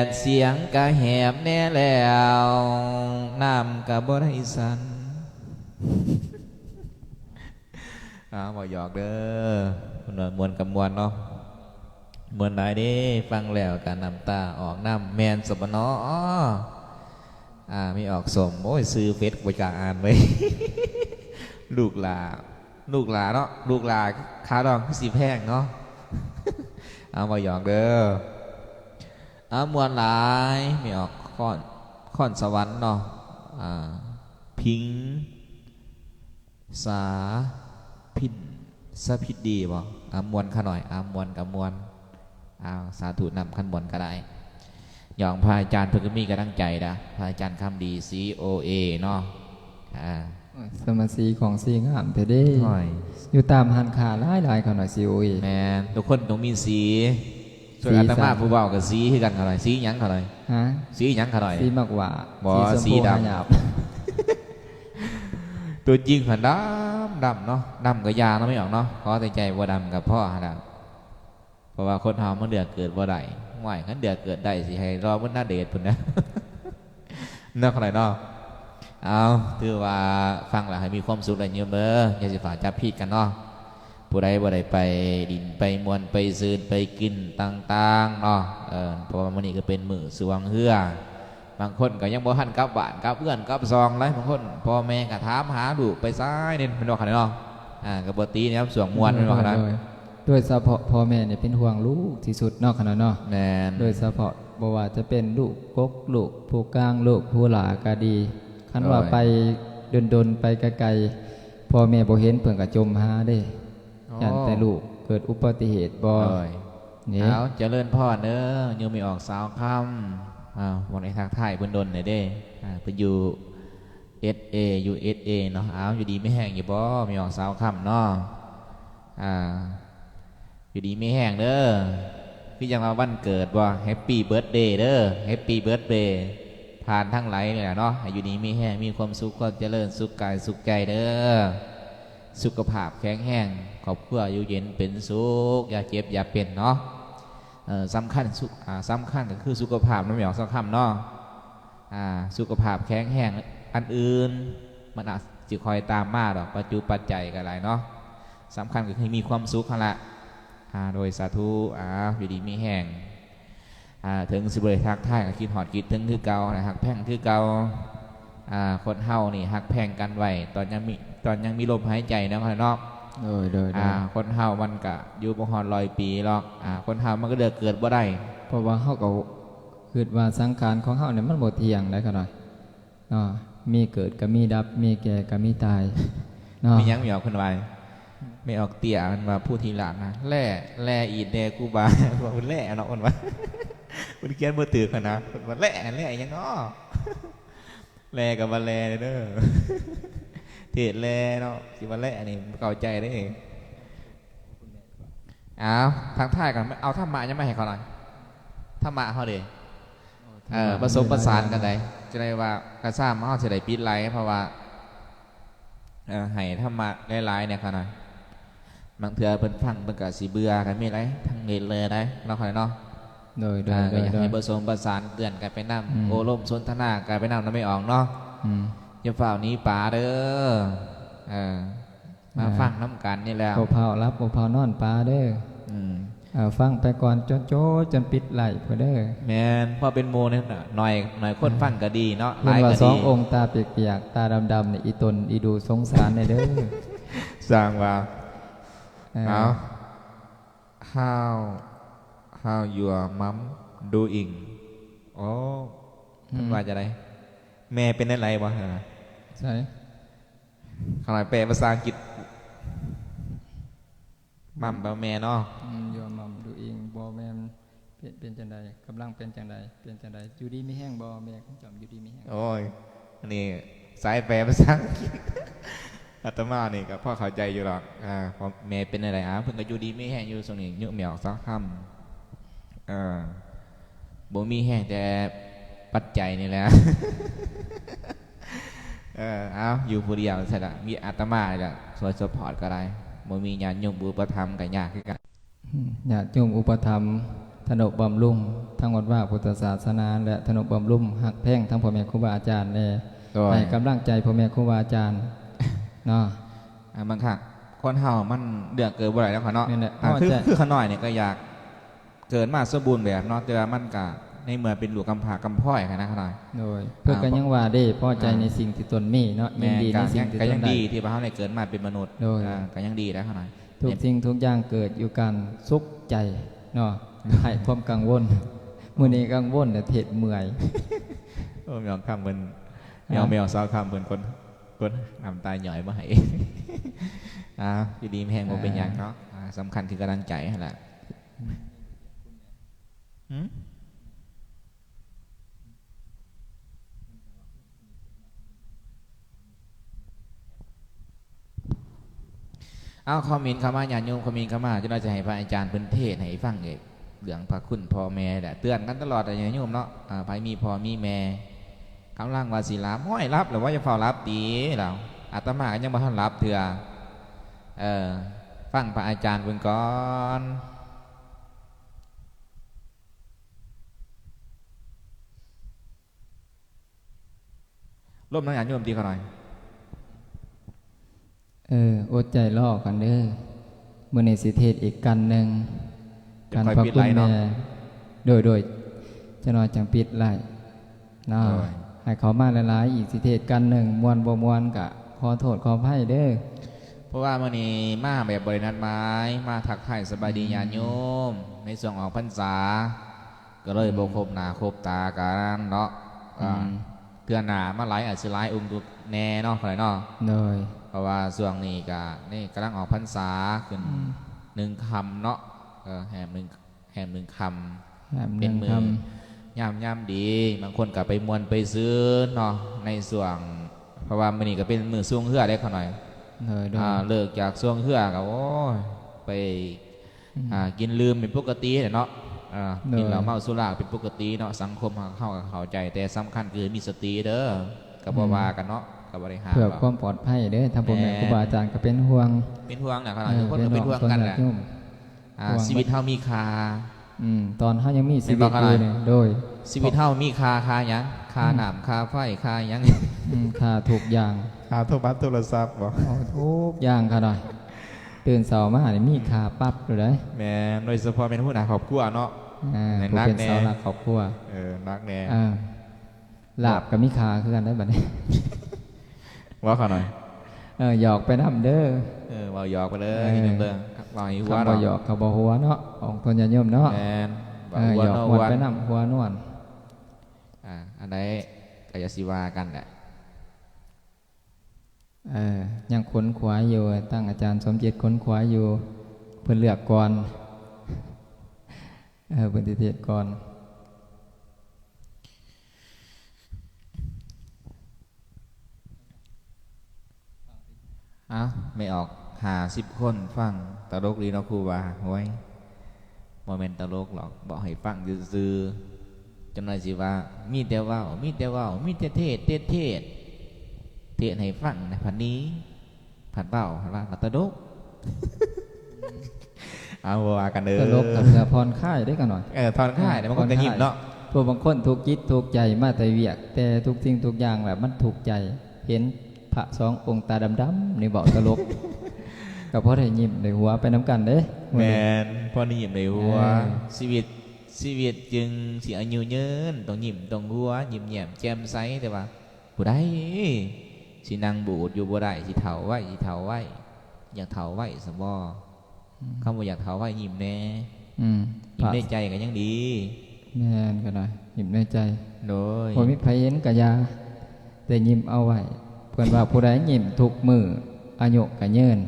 ศเสียงกะแหบแน่แล้วน้ำกะบ่ได้สันบอกหยอกเด้อคนว่ามวนกับมวนเนาะมวนไหนดิฟังแล้วกันน้ำตาออกน้ำแมนสบเนาะมีออกสมโอ้ยซื้อเฟซบริการอ่านไว้ ลูกหลาเนาะลูกหลาขาดองคือสีแพงเนาะ มาหยอกเด้อมวนหลายมีออกค่อนสวรรค์เนาะพิงสาพินสะพิดดีบ่มวนขาหน่อยมวนกับมวนสาธุนำขั้นบนก็ได้ย่องพระอาจารย์เพื่อมีกระตั้งใจนะพระอาจารย์คำดี COA เนาะสมาสีของสีงามแต่ได้อยู่ตามหันขาหลายๆเขาหน่อย COA แม่ทุกคนต้องมีสีส่วนอาตมาผู้เบากับสีคือกันเขาหน่อยสีหยังเขาหน่อยสีหยังเขาหน่อยสีมากกว่าบ่สีดำตัวจริงผันดำเนาะดำกับยาเนาะไม่ออกเนาะขอใจว่าดำกับพ่อดำเพราะว่าคนทำมันเดือดเกิดว่าได้ไหวขันเดือดเกิดได้สิให้รอมันน่าเดชพุ่นนะนอกอะไรเนาะเอาถือว่าฟังแล้วให้มีความสุขอะไรเยอะเบ้ออย่าสิฝ่าจับผิดกันเนาะผู้ใดบ่ได้ไปดินไปมวนไปซื้อไปกินต่างๆเนาะเพราะว่ามันนี่ก็เป็นมือสวงเฮือบางคนก็ยังบ่ทันกลับบ้านกลับเพื่อนกลับซองไรบางคนพ่อแม่ก็ถามหาดูไปซ้ายเนี่ยมันบอกขนาดเนาะกับบตีเนี่ยสวงมวนมันบอกขนาดโดยเฉพาะพ่อแม่เนี่ยเป็นห่วงลูกที่สุดนอกขนาดเนาะโดยเฉพาะบอกว่าจะเป็นลูกกกลูกผู้กลางลูกผู้หลากาดีคันว่าไปดนไปไกลๆพ่อแม่บ่เห็นเพิ่นก็จมหาได้ยันแต่ลูกเกิดอุบัติเหตุบ่เนี่ยเอาเจริญพ่อเด้อยังมีออกสาวคำวันในทางไทยเพิ่นดนเนี่ยเด้เพิ่นอยู่ USA เนาะอยู่ดีไม่แห้งอยู่บ่มีออกสาวคำเนาะอยู่ดีไม่แห้งเด้อพี่ยังมาวันเกิดว่าแฮปปี้เบิร์ธเดย์เด้อแฮปปี้เบิร์ธเดย์ผ่านทั้งหลายเลยเนาะอยู่ดีไม่แห้งมีความสุขความเจริญสุขกายสุขใจเด้อสุขภาพแข็งแรงขอบคุณอยู่เย็นเป็นสุขอย่าเจ็บอย่าเป็นเนาะสำคัญก็คือสุขภาพน้ำหยองสักคำเนาะสุขภาพแข็งแรง อันอื่นมันอาจจะคอยตามมาหรอกปัจจุปัจจัยกันหลายเนาะสำคัญก็คือมีความสุขนั่นแหละโดยสาธุอยู่ดีมีแห้งถึงสิบเลยทักทายกับคิดหอดคิดถึงคือเก่าหักแพงคือเก่าคนเฮานี่หักแพงกันไว้ตอนยังมีลมหายใจนะคนนอกโดยคนเฮามันก็อยู่บ่ฮอด100 ปีหรอกคนเฮามันก็เดือเกิดบ่ได้เพราะว่าเฮาก็คิดว่าสังขารของเฮาเนี่ยมันบ่เที่ยงได้ขนาดมีเกิดก็มีดับมีแก่ก็มีตายมียังไม่ออกคนไวไม่ออกเตี่ยมันมาพูดทีหลังนะแร่อีเดกูบาบอกคุณแร่เนาะคนวะคุณเกียนมือตื่นขนาดคนว่าแร่ยังง้อแร่กับมาแร่เด้อเทศแร่เนาะสิมาแร่นี่เข้าใจได้เองทางท่ายกันเอาธรรมะยังไม่ให้เขาหน่อยธรรมะเขาเด้ผสมประสานกันได้จะได้ว่ากระซ่ามเขาจะได้ปิดไลเพราะว่าให้ธรรมะหลายๆเนี่ยขนาดบางเถื่อเพิ่นฟังเพิ่นก็สิเบื่อกันมีไรทั้งเน็ตเลยได้เราคอยเนาะโดยอยากให้ผสมประสานเตือนกันไปนำโอลมสนทนากันไปนำแล้วไม่ออกเนาะอย่าฝ่านี้ป่าเด้อมาฟังน้ำกันนี่แล้วโอเผารับโอเผานอนป่าเด้อฟังไปก่อนโจจนปิดไหลเพื่อเด้อแมนพอเป็นโมเนี่ยหน่อยคนฟังก็ดีเนาะหลายก็ดี2 องค์ตาเปียกๆตาดำๆนี่อีตนอีดูสงสารในเด้อสร้างว่าhow your mom doing มันว่าจะไรแม่เป็นอะไรวะใช่ขนาดแปลภาษาอังกฤษมัมแปลแม่เนาะyour mom doing บ่แม่เป็นจังใดกำลังเป็นจังใดอยู่ดีไม่แห้งบ่แม่จำอยู่ดีไม่แห้งโอ้ยอันนี้สายแปลภาษาอังกฤษอาตมานี่ก็พ่อเข้าใจอยู่หรอกพอแม่เป็นอะไรเพิ่งก็อยู่ดีไม่แห้งอยู่ส่วนนี้ยุ่งเหมียวซักคำบ่มีแห้งแต่ปัจจัยนี่แหละอยู่ผู้เดียวใช่ละมีอาตมาเนี่ยสวยสปอร์ตก็ได้บ่มีญาติโยมอุปถัมภ์ก็ยากคือกันญาติโยมอุปถัมภ์ธนบำรุงทั้งวัดว่าพุทธศาสนาและธนบำรุงหักแพ่งทั้งพ่อแม่ครูบาอาจารย์และให้กำลังใจพ่อแม่ครูบาอาจารย์เนาะบางครั้งคนเฮามันเดือดเกินบ่ได้แล้วค่ะเนาะคือขน้อยเนี่ยก็อยากเกิดมาสมบูรณ์แบบเนาะแต่ว่ามันก็ในเมื่อเป็นหลวงกำพร้ากำพ้อยค่ะนะขน้อยโดยเพื่อกันยังว่าได้พอใจในสิ่งที่ตนมีเนาะยินดีในสิ่งที่ตนได้ก็ยังดีที่ว่าเฮาได้เกิดมาเป็นมนุษย์ก็ยังดีแล้วขน้อยทุกสิ่งทุกอย่างเกิดอยู่กันสุขใจเนาะให้ความกังวลมื้อนี้กังวลแต่เทศเมื่อยแมวคำเป็นแมวสาวคำเป็นคนน้ำตาหย่อยมาให้อยู่ดีแห้งมันเป็นอย่างเนาะสำคัญคือกำลังใจแหละคอมเมนต์เข้ามาญาติโยมคอมเมนต์เข้ามาจะน่าจะให้พระอาจารย์เป็นเทศให้ฟังเองเรื่องพระคุณพ่อแม่แหละเตือนกันตลอดแต่ญาติโยมเนาะไปมีพ่อมีแม่กำลังว่าสิรับห้อยรับหรือว่าจะเฝ้ารับตีเราอาตมาก็ยังบ่ทันรับเถื่อฟังพระอาจารย์เพิ่นก่อนร่วมน้องญาติโยมตีเขาหน่อยอดใจรอกันเด้อมื้อนี้สิเทศอีกกันหนึ่งการพระคุณแม่โดยจะน้อยจังปิดไล่เนาะให้เขามาหลายๆอีกสิเทศกันหนึ่งมวนบ่มวนกะขอโทษขออภัยเด้อเพราะว่ามื้อนี้มาแบบบรินัดหมายมาทักทายสบายดีญาติโยมในช่วงออกพรรษาก็เลยบ่ครบหน้าครบตากันเนาะเทื่อหน้ามาหลายอาจสิหลายองค์ดุแน่เนาะค่อยเนาะเพราะว่าช่วงนี้ก็นี่กำลังออกพรรษาขึ้น1 คำเนาะแหม1 คำเป็นมือย่ำดีบางคนก็ไปมวนไปซื้อเนาะในส่วงเพราะว่ามื้อนี้ก็เป็นมื้อช่วงเฮือได้เขาหน่อยเลิกจากช่วงเฮือก็โอ้ไปกินลืมเป็นปกติเนาะกินเหล้าเมาสุราเป็นปกติเนาะสังคมเข้าใจแต่สำคัญคือมีสติเด้อก็บ่ว่ากันเนาะกับบริหารเพื่อความปลอดภัยเด้อทางพ่อแม่ครูบาอาจารย์ก็เป็นห่วงนะขนาดทุกคนก็เป็นห่วงกันแหละชีวิตเฮามีค่าตอนเฮายังมีชีวิตอยู่เนี่ยโดยชีวิตเฮามีค่าหยังค่า ค่าน้ำค่าไฟค่าหยัง ค่าทุกอย่าง ค่าโทรบัตโทรศัพท์บ่ เอาทุกอย่างค่ะหน่อยตื่นเช้ามานี่มีค่าปั๊บเลยเด้ แม่นโดยเฉพาะเป็นผู้หน้าครอบครัวเนาะ แม่น ผู้ นัก เป็น แน่ เสาหลักครอบครัว นักแน่ ลาบกับมีค่าคือกันได้บัดนี้ ว่าเขาหน่อย หยอกไปนำเด้อ ว่าหยอกไปเลยอีกหนึ่งเรื่องว่าให้หัว คำบ่หยอกเขาบ่หัวเนาะของคนญาติโยมเนาะ แม่น หยอกหัวไปนำหัวนวล อันไหนก็จะสิว่ากันแหละ ยังค้นขวายอยู่ตั้งอาจารย์สมจิตค้นขวายอยู่เพิ่นเลือกก่อนเพิ่นสิเทศก่อน ไม่ออก50 คนฟังตลกดีเนาะครูว่าโว้ยบ่แม่นตลกหรอกบอกให้ฟังซื่อๆจำหน่อยสิว่ามีแต่เว้ามีแต่เว้ามีแต่เทศเทศให้ฟังในพันนี้ผัดเว้าผัดว่าตลก เอาว่ากันเด้อ ตลกกับเพื่อผ่อนคลายได้กันหน่อย ทอนค่ายแต่มันก็กระยิ้มเนาะ พวกบางคนทุกข์จิตทุกข์ใจมาแต่เวียก แต่ทุกสิ่งทุกอย่างแบบมันถูกใจเห็นพระสององค์ตาดำๆนี่บอกตลก ก็เพราะได้ยิ้มได้หัวไปน้ำกันเด้ แมนพอนี่ยิ้มในหัวชีวิตจึงสิอายุยืนต้องยิ้มต้องหัวยิ้มแย้มแจ่มใสแต่ว่าผู้ใดสินั่งบูดอยู่บ่ได้สิเฒ่าไว้อยากเฒ่าไว้สมบ่คำว่าอยากเฒ่าไว้ยิ้มแน่ยิ้มในใจก็ยังดี แม่นก็ได้ยิ้มในใจ โดย พอมีไผเห็นกะยาแต่ยิ้มเอาไว้เพิ่นว่าผู้ใดยิ้มทุกมืออายุก็ยืน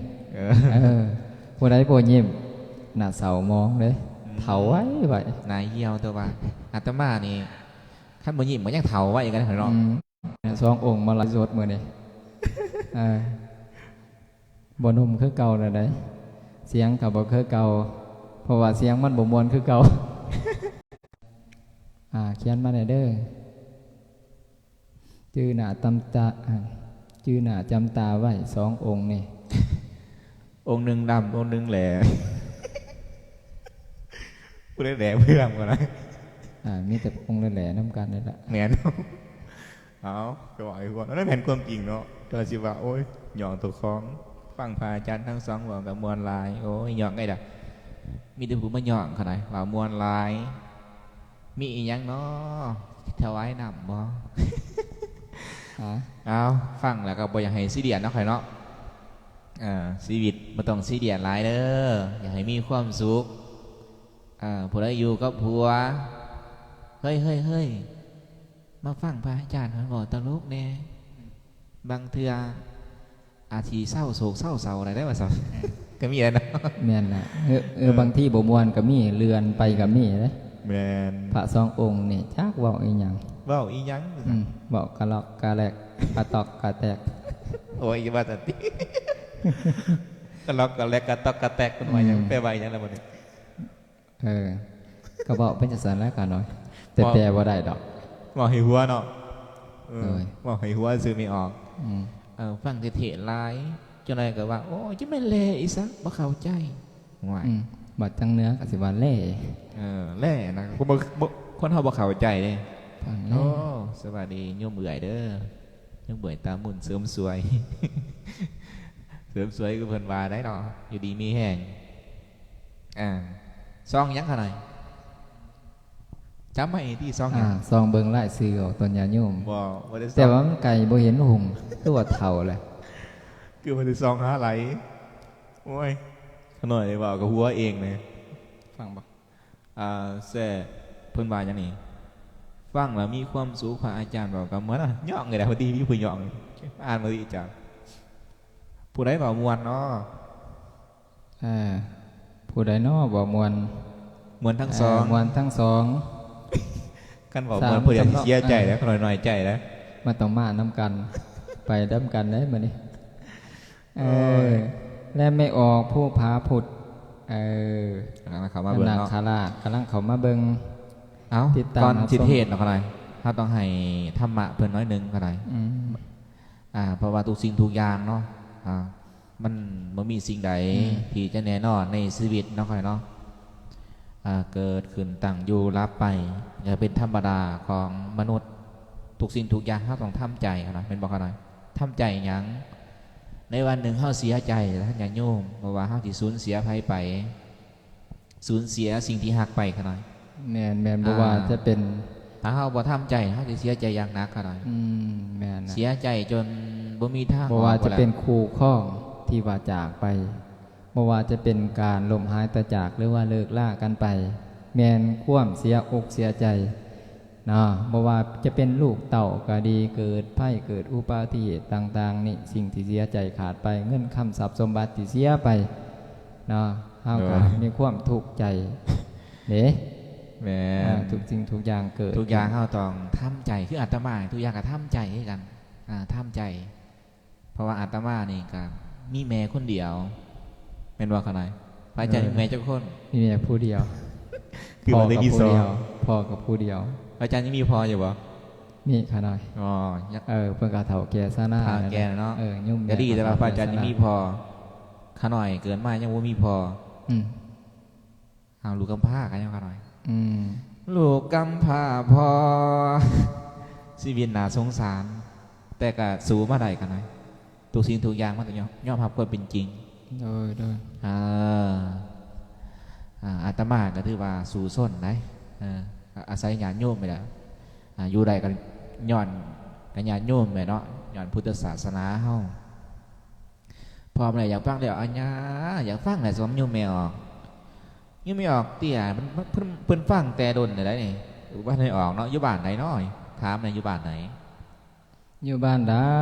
ผู้ใดบ่ยิ้มหน้าเศร้ามองเด้เฒ่าไว้ไว้ นายเหี่ยวแต่ว่าอาตมานี่คันบ่ยิ้มก็ยังเฒ่าไว้กันเนาะ สององค์มาไลฟ์สดมื้อนี้บ่หนุ่มคือเก่าแล้วได้เสียงก็บ่คือเก่าเพราะว่าเสียงมันบ่ม่วนคือเก่า เขียนมาได้เด้อชื่อหน้าจำตาไว้สององค์นี่ องค์หนึ่งดำองค์หนึ่งแหล่พูดได้แหล่เพื่อนก่อนนะ มีแต่องค์แหล่ๆน้ำกันนี่แหละ แมนเอาก็บอกไอ้พวกนั้นแมนความจริงเนาะก็สิว่าโอ้ยหยองตัวของฟังพระอาจารย์ทั้งสองบอกกับมวลลายโอ้ยหยองไงด่ะมีแต่ผู้มาหยองขนาดว่ามวลลายมีอีหยังเนาะถวายนำบ่ เอาฟังแล้วก็บ่อยากให้ซีเดียนเนาะใครเนาะชีวิตบ่ต้องซีเดียนหลายเด้ออยากให้มีความสุขผู้ใดอยู่กับผัวเฮ้ยมาฟังพระอาจารย์มันบอกตลกแน่บางเทื่ออาทีเศร้าโศกเศร้าเศร้าอะไรได้บ่สัก ก็มีอะไรเนาะ แม่นน่ะบางที่บ่ม่วนก็มีเรือนไปก็มีเด้ แมน พระสององค์นี่จักเว้าอีหยัง เว้าอีหยัง เว้ากะลอกกะแลกกะตอกกะแตก โอ้ยว่าแต่ติ ก็ล็อกก็แลกก็ตอกก็แตกกันว่าหยังแปลว่าหยังแล้วบ่นี่ ก็บอกเป็นจังซั่นแล้วกันหน่อยแต่แปลบ่ได้ดอก บอกให้หัวเนาะบอกให้หัวซื้อไม่ออก ฟังเทศหลายจนอะไรก็ว่าโอ้จะไม่เละอีสักบ่เข้าใจห่วย บัดทั้งเนื้อก็สิว่าเล่ แล่นะบ่คนเฮาบ่เข้าใจเด้ ฟัง โอ้ เล่ สวัสดีโยมเบื่อยเด้อโยมเบื่อยตามุ่นเสริมสวย เสริมสวยก็เพิ่นว่าได้เนาะอยู่ดีมีแห้งซองยังขนาดจำไม่ที่ซองยัง ซองเบิ่งรายชื่อออกตนญาโยม บ่ได้ซอง แต่ว่ามันไก่บ่เห็นหุงคือว่าเฒ่าเลย คือบ่ได้ซองหาไหลโอ้ยขน่อยได้ว่ากับหัวเองเลยฟังบ่แซ่เพิ่นว่าจังนี้ฟังแล้วมีความสุขพระอาจารย์บอกกับเหมือนย่องเลยนะพอดีมีผู้ย่องอ่านมาดีจ้ะผู้ใดบอกมวนเนาะ ผู้ใดน้อบ่มวน มวนทั้งสอง มวนทั้งสอง กันบอกมวนผู้เดียวเสียใจแล้วหน่อยใจแล้ว มาต้องมาน้ำกัน ไปน้ำกันได้มื้อนี้และไม่ออกผู้พาพุทธกำลังเขามาเบิ่ง นา เนาะ คาราชกำลังเขามาเบิ่ง เอ้า ติดตาม ตอน รับ จิต ชม เทศเนาะเขาหน่อยถ้าต้องให้ธรรมะเพิ่นน้อยหนึงเขาหน่อยเพราะว่าทุกสิ่งทุกอย่างเนาะมันบ่มีสิ่งใดที่จะแน่นอนในชีวิตเนาะเขาหน่อยเนาะเกิดขึ้นตั้งอยู่รับไปอย่าเป็นธรรมดาของมนุษย์ ทุกสิ่งทุกอย่างเขาต้องทำใจเขาหน่อยเป็นบอกเขาหน่อยทำใจหยังในวันหนึ่งเขาเสียใจท่านอย่าโยมเพราะว่าเขาที่สูญเสียภัยไปสูญเสียสิ่งที่หักไปเขาหน่อยแมนแมนบ่ว่าจะเป็นถ้าเขาบ่ทำใจเขาจะเสียใจอย่างหนักเขาหน่อยแมนเสียใจจนบ่มีทางบ่ว่าจะเป็นคู่ข้องที่ว่าจากไปบ่ว่าจะเป็นการล้มหายตายจากหรือว่าเลิกล่ากันไปแมนคว่ำเสียอกเสียใจนะบ่ว่าจะเป็นลูกเต่าก็ดีเกิดภัยเกิดอุบัติเหตุต่างๆนี่สิ่งที่เสียใจขาดไปเงินคำทรัพย์สมบัติที่เสียไปนะเฮาก็มีความทุกข์ใจเด้แม่ทุกสิ่งทุกอย่างเกิดทุกอย่างเฮาต้องทำใจคืออาตมาทุกอย่างก็ทำใจให้กันทำใจเพราะว่าอาตมานี่ก็มีแม่คนเดียวเป็นว่าขนาดพระอาจารย์มีแม่เจ้าคนมีแม่ผู้เดียวพ่อกับผู้เดียวพ่อกับผู้เดียวพระอาจารย์ยังมีพ่ออยู่บ่มีขนาดอ๋อเพิ่นก็เฒ่าแก่ซะหน้าแก่เนาะยุ่มก็ดีแต่ว่าพระอาจารย์ยังมีพ่อขน่อยเกินมายังบ่มีพ่อเอาลูกกำพร้ากันยังขน่อยลูกกำพร้าพ่อชีวิตน่าสงสารแต่ก็สู้มาได้กันหน่อยทุกสิ่งทุกอย่างมันต้องยอมรับความเป็นจริงโดยอาตมาก็ถือว่าสู่ส้นได้อาศัยญาณโยมไปแล้วอยู่ใดกันย้อนกันญาณโยมไปเนาะย้อนพุทธศาสนาเฮาพออะไรอยากฟังเดี๋ยวอันนี้อยากฟังไหนสมโยมไม่ออกยังไม่ออกเตี่ยมันเพิ่นฟังแต่ดนอะไรนี่บ้านไหนออกเนาะอยู่บ้านไหนน้อยถามในอยู่บ้านไหนอยู่บ้านได้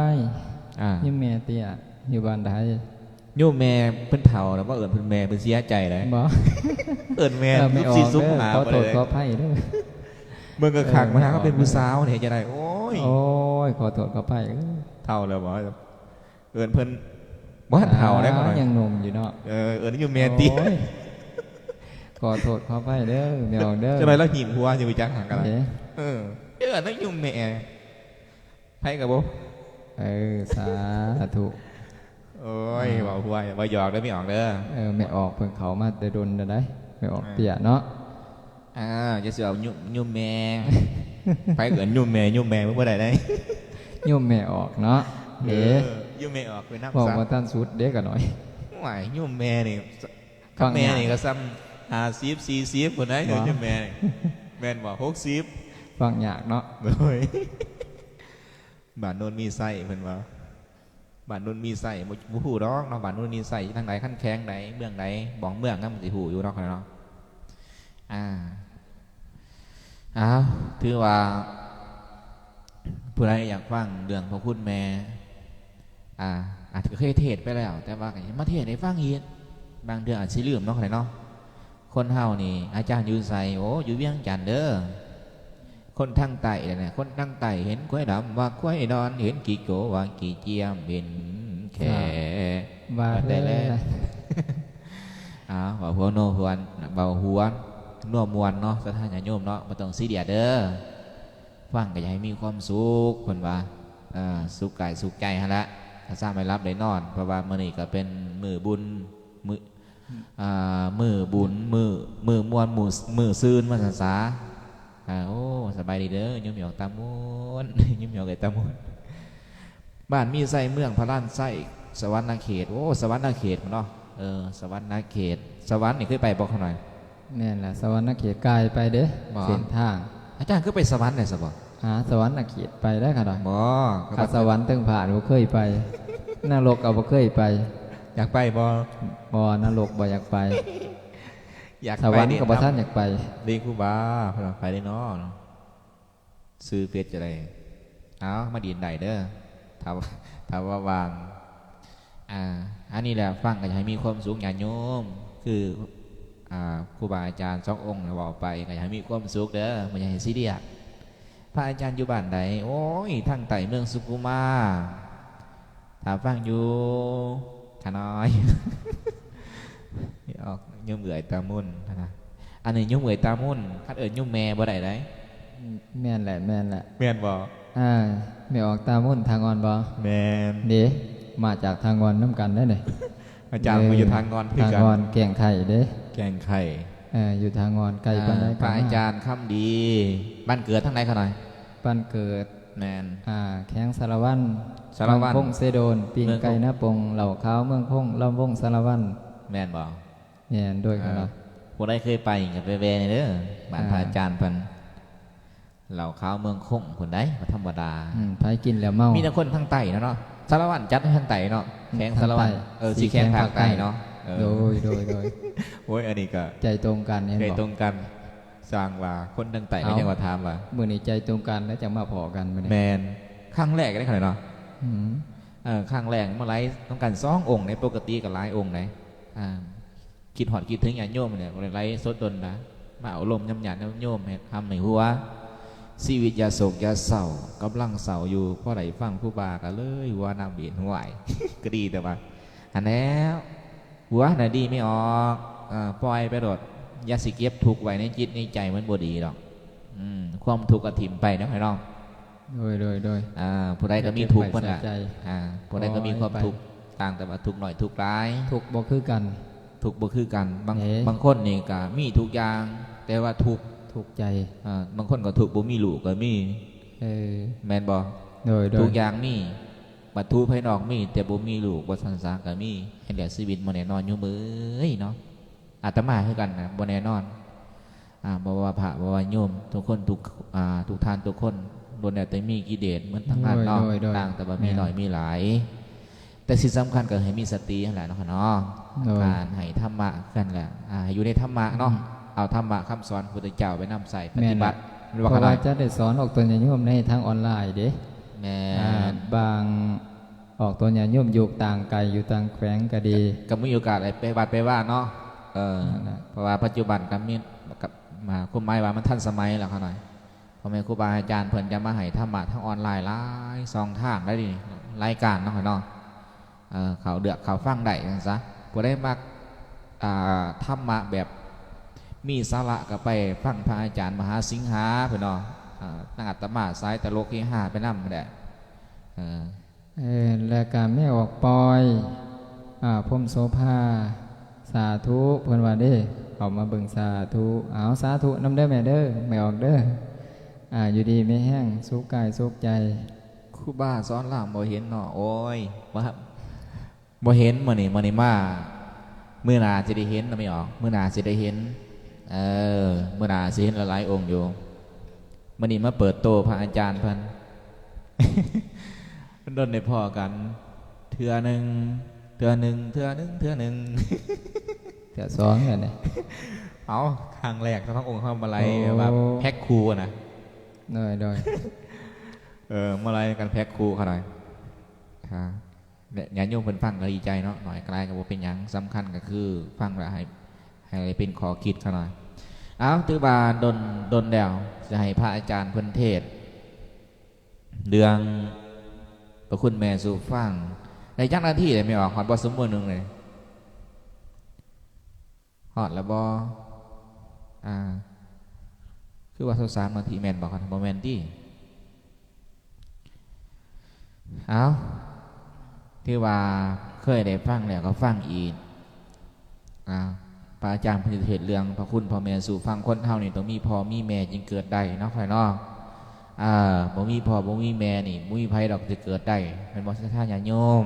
อยู่แม่เตี่ยอยู่บ้านได้โยมแม่เพิ่นเฒ่าแล้วว่าเอิญเพิ่นแม่เพิ่นเสียใจเลยบ่เอิญแม่ไม่ออกซุปหาขอโทษขออภัยเด้อเมืองกระขังมาเขาเป็นผู้สาวเนี่ยจะได้โอ้ยขอโทษขออภัยเฒ่าแล้วบ่เอิญเพิ่นบ่เฒ่าได้ก่อนยังหนุ่มอยู่เนาะเอิญอยู่แม่ติขอโทษขออภัยเด้อแม่ออกเด้อจะไปแล้วหิมหัวอยู่จังหันกันเอิญต้องอยู่แม่ไผกับบ่สาธุโอ้ยบอกหัวบ่หยอกได้ไม่ออกเด้อไม่ออกเพิ่งเขามาแต่ดนได้ไม่ออกเตี่ยเนาะจะเสือยุ่มแม่ไปเกินยุ่มแม่เมื่อไหร่ได้ยุ่มแม่ออกเนาะยุ่มแม่ออกเป็นน้ำบอกว่าท่านสุดเด็กกันหน่อยไหวยุ่มแม่นี่แม่นี่ก็ซ้ำ50 40คนนั้นยุ่มแม่แม่บอก60ฟังยากเนาะเลยบ้านโนนมีไส้เพิ่นว่าบ้านโนนมีไส้บุหูร้องเนาะบ้านโนนมีไส้ทางไหนขั้นแข้งไหนเมืองไหนบ้องเมืองนั่นมันสิหูอยู่เนาะเนาะถือว่าผู้ใดอยากฟังเรื่องของคุณแม่อาจจะเคยเทศไปแล้วแต่ว่ามาเทศในฟังอีกบางเดือนอาจจะลืมเนาะใครเนาะคนเฮานี่อาจารย์อยู่ใส่อยู่เวียงจันทน์เด้อคนทั้งไต่เนี่ยคนทั้งไต่เห็นกล้วยดำว่ากล้วยดอนเห็นกี่โกว่ากี่เจียมเห็นแค่ว่าแต่แล้วว่าหัวโนหัวเบาหัวนัวมวนเนาะสถานญาโยมเนาะมาต้องซีเดียเด้อฟังก็อยากให้มีความสุขคนว่าสุขกายสุขใจฮะละถ้าสร้างไม่รับได้นอนเพราะว่ามื้อนี้ก็เป็นมือบุญมือบุญมือมวนมือซื่นมาษาโอ้สบายดีเด้อยุ่มหยอกตามุนยุ่มหยอกไก่ตามุนบ้านมีไส้เมืองพระล้านไส้สวรรค์นาเขตโอ้สวรรค์นาเขตเนาะสวรรค์นาเขตสวรรค์นี่เคยไปบอกเขาหน่อยนี่แหละสวรรค์เขตกายไปเด้เส้นทางอาจารย์ก็ไปสวรรค์ไหนสบสวรรค์เขตไปได้ค่ะหน่อยข้าสวรรค์ตึงผ่านบ่เคยไปนรกเอาบ่เคยไปอยากไปบ่นรกบ่อยากไปอยากสวรรค์กับท่านอยากไปดีครูบาพลังไปได้เนาะซื้อเพชรจะได้มาดีนได้เด้อถามว่าวางอันนี้แหละฟังก็ให้มีความสูงอย่างโยมคือครูบาอาจารย์2 องค์บอกไปก็ให้มีความสุขเด้อไม่ใช่ซีเรียสพระอาจารย์อยู่บ้านใดโอ้ยทั้งไต่เมืองสุกุมาถามฟังอยู่ขาน้อยออกยุ่มเอื่อยตามุ่นนะอันนี้ยุ่มเอื่อยตามุ่นคัดยุ่มแม่บ่ได้ได้แม่นแหละแม่นบ่ไม่ออกตามุ่นทางงอนบ่แม่นเด้มาจากทางงอนน้ำกันได้เลยอาจารย์มาอยู่ทางงอนทางงอนแกงไข่เด้แกงไข่อยู่ทางงอนไก่ปานใดพระอาจารย์คำดีบ้านเกิดทางไหนขนาดบ้านเกิด แมน แข้งสารวัตร สารวัตร พงเซโดนปิงไก่นาปงเหล่าข้าวเมืองพงลำวงสารวัตร แมนบอก เนี่ยด้วยกันเนาะ ผู้ใดเคยไปกับไปแวนี่เด้อบ้านพระอาจารย์เพิ่นเหล่าข้าวเมืองคงคนใดบ่ธรรมดา ไปกินแล้วเมา มีแต่คนทางใต้เนาะสารวัตรจัดให้ทางใต้เนาะแข้งสารวัตร ทางใต้ สีแข้งภาคใต้เนาะโดยโอ้ยอันนี้ก็ ใจตรงกันเนี่ย ใจ บอก ตรงกันสร้างว่าคนทางใต้ก็ยังว่าถามว่า มื่อนี้ใจตรงกันแล้วจะมาพอกันมื้อ แม นี้ นครั้งแรกได้ขนาดเนาะ อืม ครั้งแรกเมื่อไรต้องการ2 องค์ในปกติกับหลายองค์ไหนคิดหอดคิดถึงญาติโยมเนี่ยไรสดดนนะมาเอาลมยำหยาดยำโยมให้ทำในหัวชีวิตยาโศกยาเศร้ากำลังเศร้าอยู่เพราะไหนฟังผู้บากันเลยหัวน้ำเบียดหัวไหว ก็ดีแต่ว่าอันแล้วหัวไหนดีไม่ออกปล่อยไปโดดยาสิเก็บทุกไว้ในจิตในใจมันบ่ดีหรอกความทุกข์กระถิ่มไปนะพี่น้องโดยผู้ใดก็มีทุกข์เหมือนกัน ใจ ผู้ใดก็มีความทุกข์ต่างแต่ว่าทุกข์หน่อยทุกข์ร้าย ทุกบ่คือกัน ทุกข์บ่คือกันบาง เอ๊ะ บางคนนี่ก็มีทุกอย่าง แต่ว่าทุกข์ ทุกใจ บางคนก็ทุกข์บ่มีลูกก็มี เออ แม่นบ่ โดย ทุกอย่างมีบัดทุกข์ภายนอกมีแต่บ่มีลูกบ่สันสาก็มีเห็นแล้วชีวิตบ่แน่นอนอยู่มื้อเนาะอาตมาคือกันนะบ่แน่นอนบ่ว่าพระบ่ว่าโยมทุกคนทุกท่านทุกคนล้วนแล้วแต่มีกิเลสเหมือนทั้งนั้นเนาะต่างแต่ว่ามีน้อยมีหลาย แต่สิ่งสำคัญก็ให้มีสตินั่นแหละเนาะเนาะการให้ธรรมะกันแหละอยู่ในธรรมะเนาะเอาธรรมะคำสอนพุทธเจ้าไปนำใส่ปฏิบัติ เพราะว่าจะได้สอนออกตัวญาติโยมในทางออนไลน์เด้ แม่ บางออกตัวญาติโยมอยู่ต่างไกลอยู่ต่างแขวงก็ดี ก็มีโอกาสไปวัดไปว่าเนาะนั่นน่ะ เพราะว่าปัจจุบันก็มีกับมาคุ้มไม้ว่ามันทันสมัยแล้วเขาหน่อยพ่อแม่ครูบาอาจารย์เพิ่นจะมาให้ธรรมะทั้งออนไลน์หลาย2 ทางได้ดิรายการเนาะเนาะเขาเดือกเขาฟังได้จังซะผู้ได้มักธรรมะแบบมีสาระก็ไปฟังพระอาจารย์มหาสิงหาเพิ่นเนาะตั้งอัตมาสายตลกที่5ไปนำได้และการไม่ออกปอยพรหมโสภาสาธุเพิ่นว่าเด้ออกมาเบิ่งสาธุเอาสาธุนำเด้อแม่เด้อไม่ออกเด้ออยู่ดีไม่แห้งสุขกายสุขใจ ครูบาสอนล่ามบ่เห็นเนาะโอ้ยบ่เห็นมื้อนี้มามื้อหน้าจะได้เห็นไม่ออกมื้อหน้าสิได้เห็นมื้อหน้าสิเห็นหลายๆองค์อยู่มื้อนี้มาเปิดโตพระอาจารย์เพิ่น เพิ่นโดนได้พอกันเทื่อหนึง เทื่อหนึง เถื่อสองกันเนี่ย เอาครั้งแรกทั้งองค์เข้ามาไล่แบบแพ็คคูนะ โดย มาไล่กันแพ็คคูเขาหน่อยครับญาติโยมเพิ่นฟังก็ดีใจเนาะหน่อยกลายก็บ่เป็นหยังสำคัญก็คือฟังแล้วให้เป็นขอคิดเขาหน่อยเอาถือว่าดนแล้วจะให้พระอาจารย์เพิ่นเทศน์เรื่องพระคุณแม่สู่ฟังในจักนาทีเลยไม่ออกฮอดบ่สมบูรณ์นึงเลยฮอดแล้วบ่คือว่า3 นาทีแม่นบ่ครับบ่แม่นติเอาที่ว่าเคยได้ฟังแล้วก็ฟังอีกพระอาจารย์เพิ่นเทศน์เรื่องพระคุณพ่อแม่สู่ฟังคนเฮานี่ต้องมีพ่อมีแม่จึงเกิดได้เนาะค่อยเนาะบ่มีพ่อบ่มีแม่นี่บ่มีไผดอกจะเกิดได้เป็นบ่ศรัทธาญาติโยม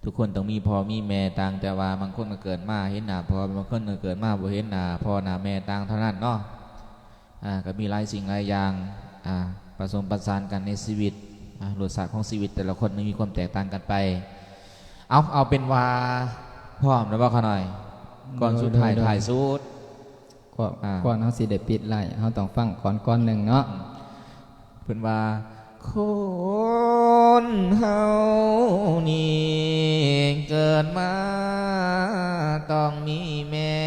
ทุกคนต้องมีพ่อมีแม่ต่างแต่ว่าบางคนก็เกิดมาเห็นหน้าพ่อบางคนก็เกิดมาบ่เห็นหน้าพ่อหน้าแม่ต่างเท่านั้นเนาะก็มีหลายสิ่งหลายอย่างผสมประสานกันในชีวิตรสชาติของชีวิตแต่ละคนมีความแตกต่างกันไปเอาเป็นว่าพร้อมแล้วบ่เขาหน่อยก่อนสุดท้ายถ่ายสุดก่อนเขาสิได้ปิดไล่เขาต้องฟังก่อนหนึ่งเนาะ เพิ่นว่าคนเฮานี่เกิดมาต้องมีแม่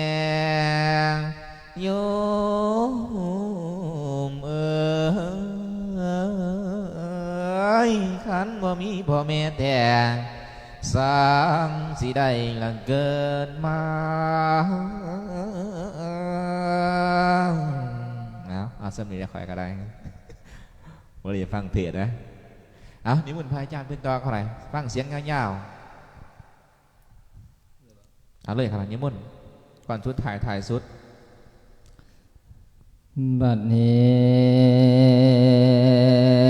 โยมคันบ่มีพ่อแม่แท้สร้างสิได้ละเกิดมาเอาสำนีได้ข่อยก็ได้บ่ได้ฟังเทศนะนิมนต์พระอาจารย์เป็นต่อเขาหน่อยฟังเสียงยาวๆเอาเลยครับนิมนต์ก่อนสุดถ่ายสุดบัดนี้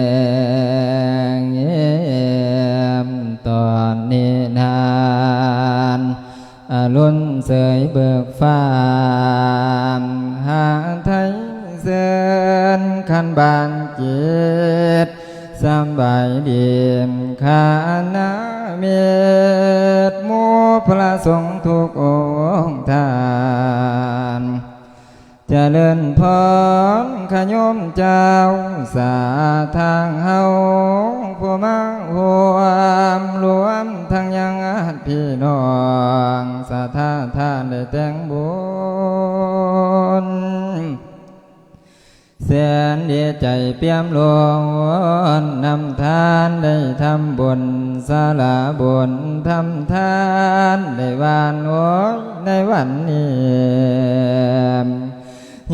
บานจิตสบายดีขานาเมตหมู่พระสงฆ์ทุกองค์ท่านเจริญพรขโยมเจ้าสาทางเฮาผู้มาห่วมรวมทั้งยังพี่น้องสาธาท่านได้แต่งบุญแสนดีใจเปี่ยมล้นนำทานได้ทำบุญสาละบุญทำทานได้วานโอ้ยในวันนี้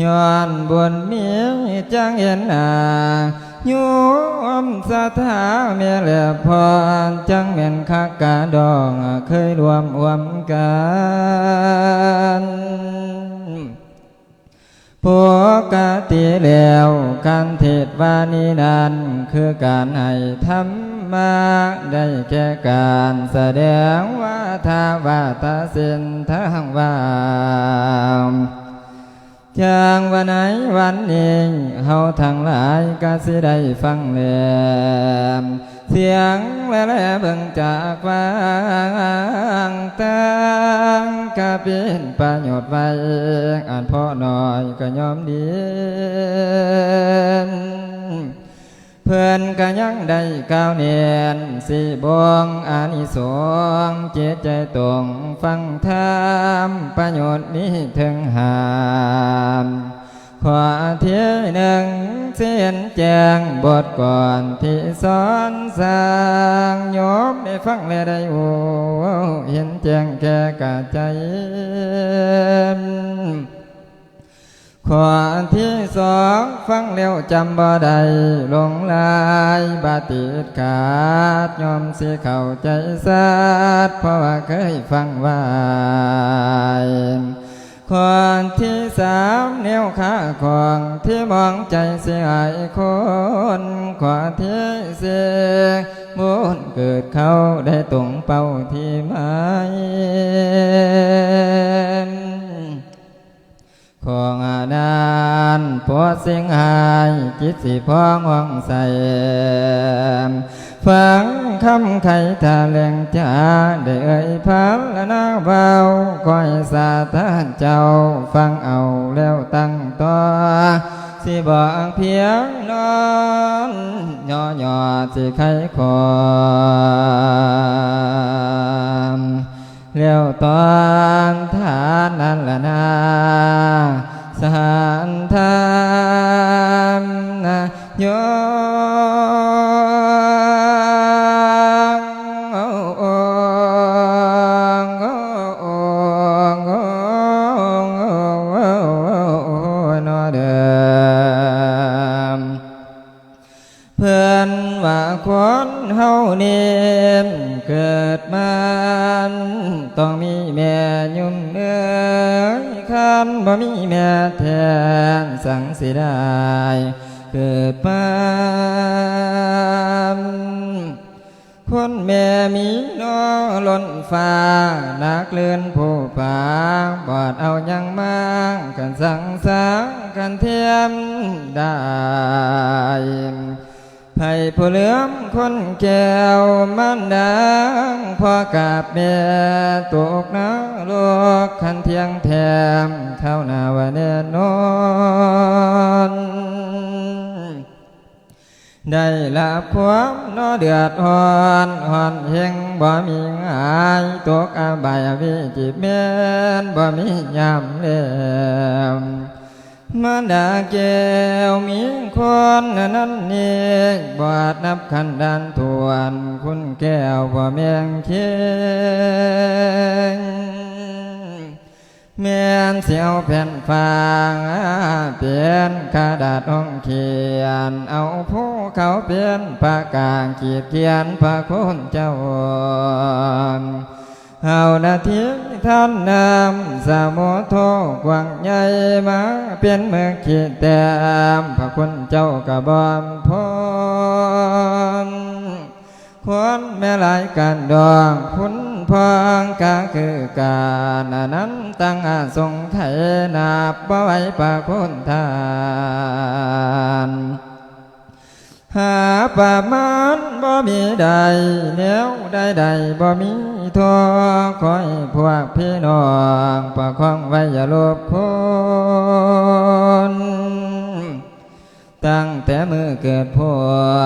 ย้อนบุญมีจังเห็นหน้าโยมสถาเมียและพรจังแม่นคักกะดองเคยรวมกันปกติแล้วการเทศวานีนั้นคือการให้ธรรมะได้แก่การแสดงว่าทาวาตสินทั้งว่าจางวันไหนวันนี้เฮาทั้งหลายก็สิได้ฟังแลมเสียงและเบิ่งจากฟังตั้งก็เป็นประโยชน์ไว้อ่านพอหน่อยก็ยอมดีเพื่อนก็ยังได้ก้าวเนียนสิบวงอานิสงส์จิตใจตรงฟังธรรมประโยชน์นี้ถึงหามขอเทียหนึ่งเสียนแจงบทก่อนที่สอนสร้างโยมได้ฟังและได้โอ้เห็นแจ้งแก่กะใจขอที่สองฟังแล้วจำบ่ได้ลงลายบาติดขาดยอมสิเข้าใจสัดเพราะว่าเคยฟังไว้ขอที่สามแนวขาของที่มองใจเสียหายคนขอที่สี่บุญเกิดเขาได้ตรงเป้าที่หมายของอาดานปวดเสียงหายจิตสิพองห้องใสฟังคำไข่ทาแรงจ้าได้เอ่ยพันและนาเบาคอยสาธานเจ้าฟังเอาแล้วตั้งต่อสิบอกเพียงนอนย่อสิไขคอเลี้ยวตอนทานนั่นละนาสานทานนะโยเพื่อนว่าคนเฮานี่เกิดมาต้องมีแม่ยุ่มเนื้อคันบ่มีแม่แทนสังสิได้เกิดมาคนแม่มีน้อล้นฟ้านักเลื่อนผู้ป่าบอดเอายังมากกันสังสารกันเทียมได้ไผ่ผู้เหลือมคนแก้วมันดังพอกาบเมียตกน้ำลูกขันเทียงแถมเท่านาวันเนนอนได้ละความนอเดือดหอนเฮงบ่มีงายตกอาบายวิจิตเมียนบ่มียามเล่มมันดาแก้วมีคนนั้นนี่บาดนับขันดันทวนคุณแก้วบ่เมียงเคียงเมียนเสียวแผ่นฟางเปลี่ยนกระดาษห้องเขียนเอาผู้เขาเปลี่ยนปากกาขีดเขียนพระคุณเจ้าเอานาทีท่านนำสามโทกวางใหญ่มาเปลี่ยนเมื่อขีดแต้มพระคุณเจ้ากระบอมพรควรแม่หลายการดองคุณพองก็คือการนั้นตั้งอาทรงไทยนาบไว้พระคุณทาน หาประมาณบ่มีใดแนวใดบ่มีทั่วคอยพวกพี่น้องประคองไว้อย่าลบพ้นตั้งแต่มือเกิดพ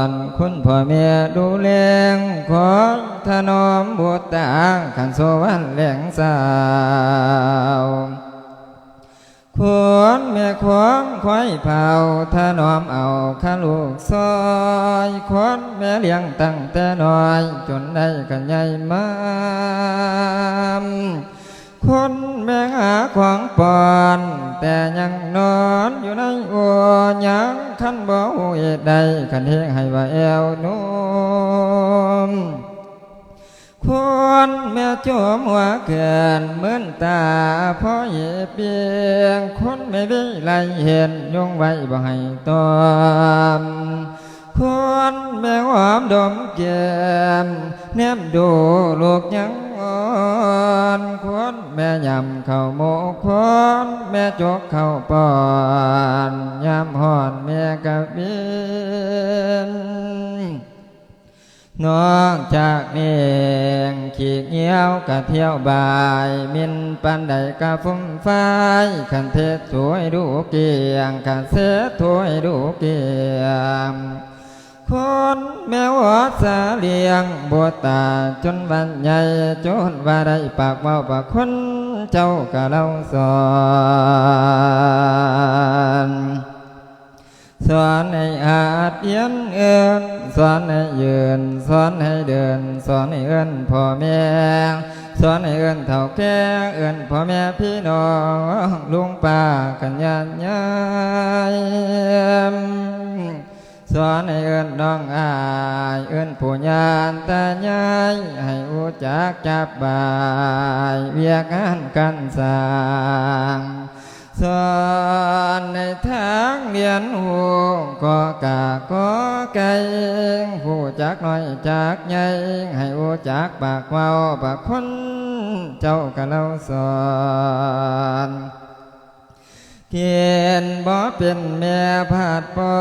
รคุณพ่อแม่ดูแลขอถนอมบุตรตาขันโซวันแหลงสาวควรแม่ควงควายเผาถนอมเอาข้าลูกซอยควรแม่เลี้ยงตั้งแต่น้อยจนได้กันใหญ่มาคนแม่หาของปอนแต่ยังนอนอยู่ในอัวยังขันบ่หูเหตุใดขันเฮงให้ว่าแอวนุ่มคนแม่จมหัวเกินเหมือนตาพ่อเหยเปียงคนไม่วิไลเห็นยงไว้บ่ให้ตอมคนแม่หอมดมเก็มแนมดูลูกยังอ่อนคนแม่ยำเข้าโมกคนแม่จกเข้าปอนยำห่อนแม่กะบินนอกจากนี้ขี้เงี้ยวกะเที่ยวบายมินปันใดกะฟุ้งไฟขันเทศสวยดูเกียงขันเสถวยดูเกียงคนแม่วัดสาเลียงบวตาจนวันใหญ่จนว่าได้ปากเบาปากคนเจ้ากะเล่าสอนสอนให้อาจเอียนเอินสอนให้ยืนสอนให้เดินสอนให้เอินพ่อแม่สอนให้เอินเท่าแก่เอินพ่อแม่พี่น้องลุงป้ากันญาติยายสอนให้เอินน้องอายเอินผู้ญาติตายายให้รู้จักจับบายเวียกงานกันสร้างสอนในทางเรียนหูก็กะก็ไก่หูจักน้อยจักใหญ่ให้หูจักปากเว้าปากคนเจ้ากะเล่าสอนเขียนบ่เป็นแม่ผาดปอ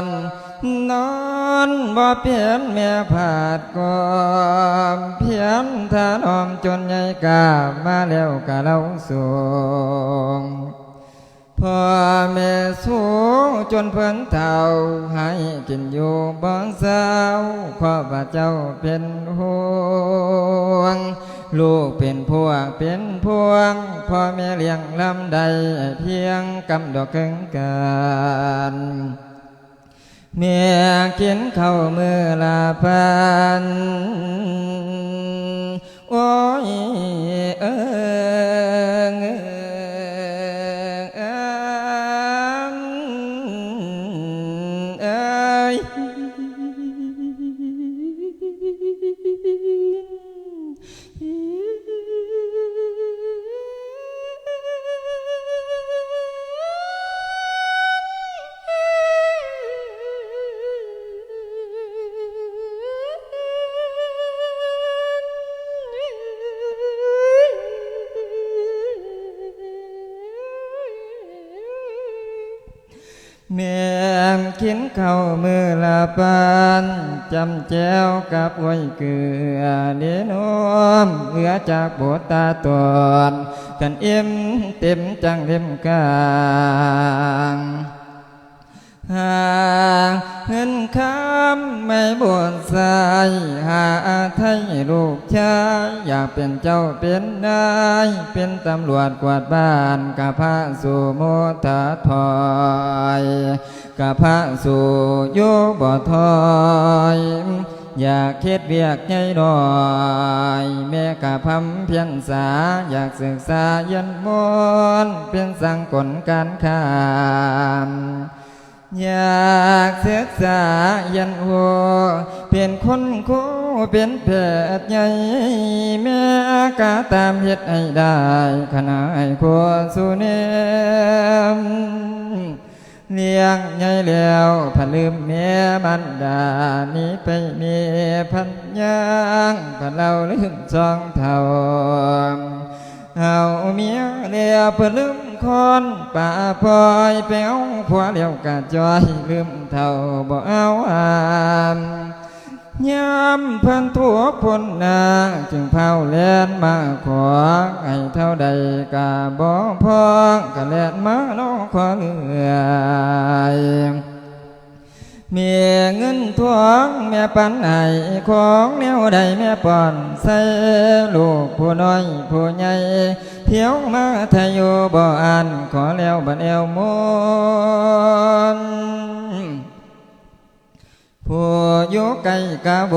นนอนบ่เพียนแม่ผาดกอมเพียนถนอมจนใหญ่กามาแล้วกะเล่าสูงพ่อแม่สูงจนเพิ่นเฒ่าให้กินอยู่บ่เศร้าขอพระเจ้าเป็นห่วงลูกเป็นพวงเป็นพวงพ่อแม่เลี้ยงลำใดเพียงกำดอกกึ่งกันเมียกินข้าวมือลาพันโอ้ยเอิงเอ้ยแม่กินข้าวมือละปานจำแจวกับไว้เกลือเนนอมเหลือจากโบตาตอนกันเอ็มเต็มจังเต็มกลางหาเงินคำไม่บนใส่หาไทยลูกชายอยากเป็นเจ้าเป็นนายเป็นตำรวจกวาดบ้านกะพระสู่โมทะถอยกะพระสู่โยบ่ถอยอยากคิดเวียกใหญ่น้อยแม่กะพำเพียนสาอยากศึกษาเย็นมนเป็นสังกลการค้าอยากศึกษายันหัวเป็นคนคู่เป็นแพทย์ใหญ่แม่กะตามเฮ็ดให้ได้ขณะให้ควรสุเนมเลี้ยงใหญ่แล้วพันลืมแม่มันดานี้ไปมีพันยังพันเราลืมสองเท่าเอาเมียแล้วพันลืม คนป่าปล่อยไปเอาผัวเลี้ยวกะจอยลืมเท่าบ่เอายามเพิ่นทั่วพ้นนาจึงเผาแล่นมาขอให้เท่าใดกะบ่พอกะแล่นมาน้องขอเลื่อยมีเงินทวงแม่ปันให้ของแนวใดแม่ป้อนใส่ลูกผู้น้อยผู้ใหญ่เที่ยวมาทะอยู่บ่อ่านขอแล้วบัดเอวมนผู้อยู่ไกลกะบ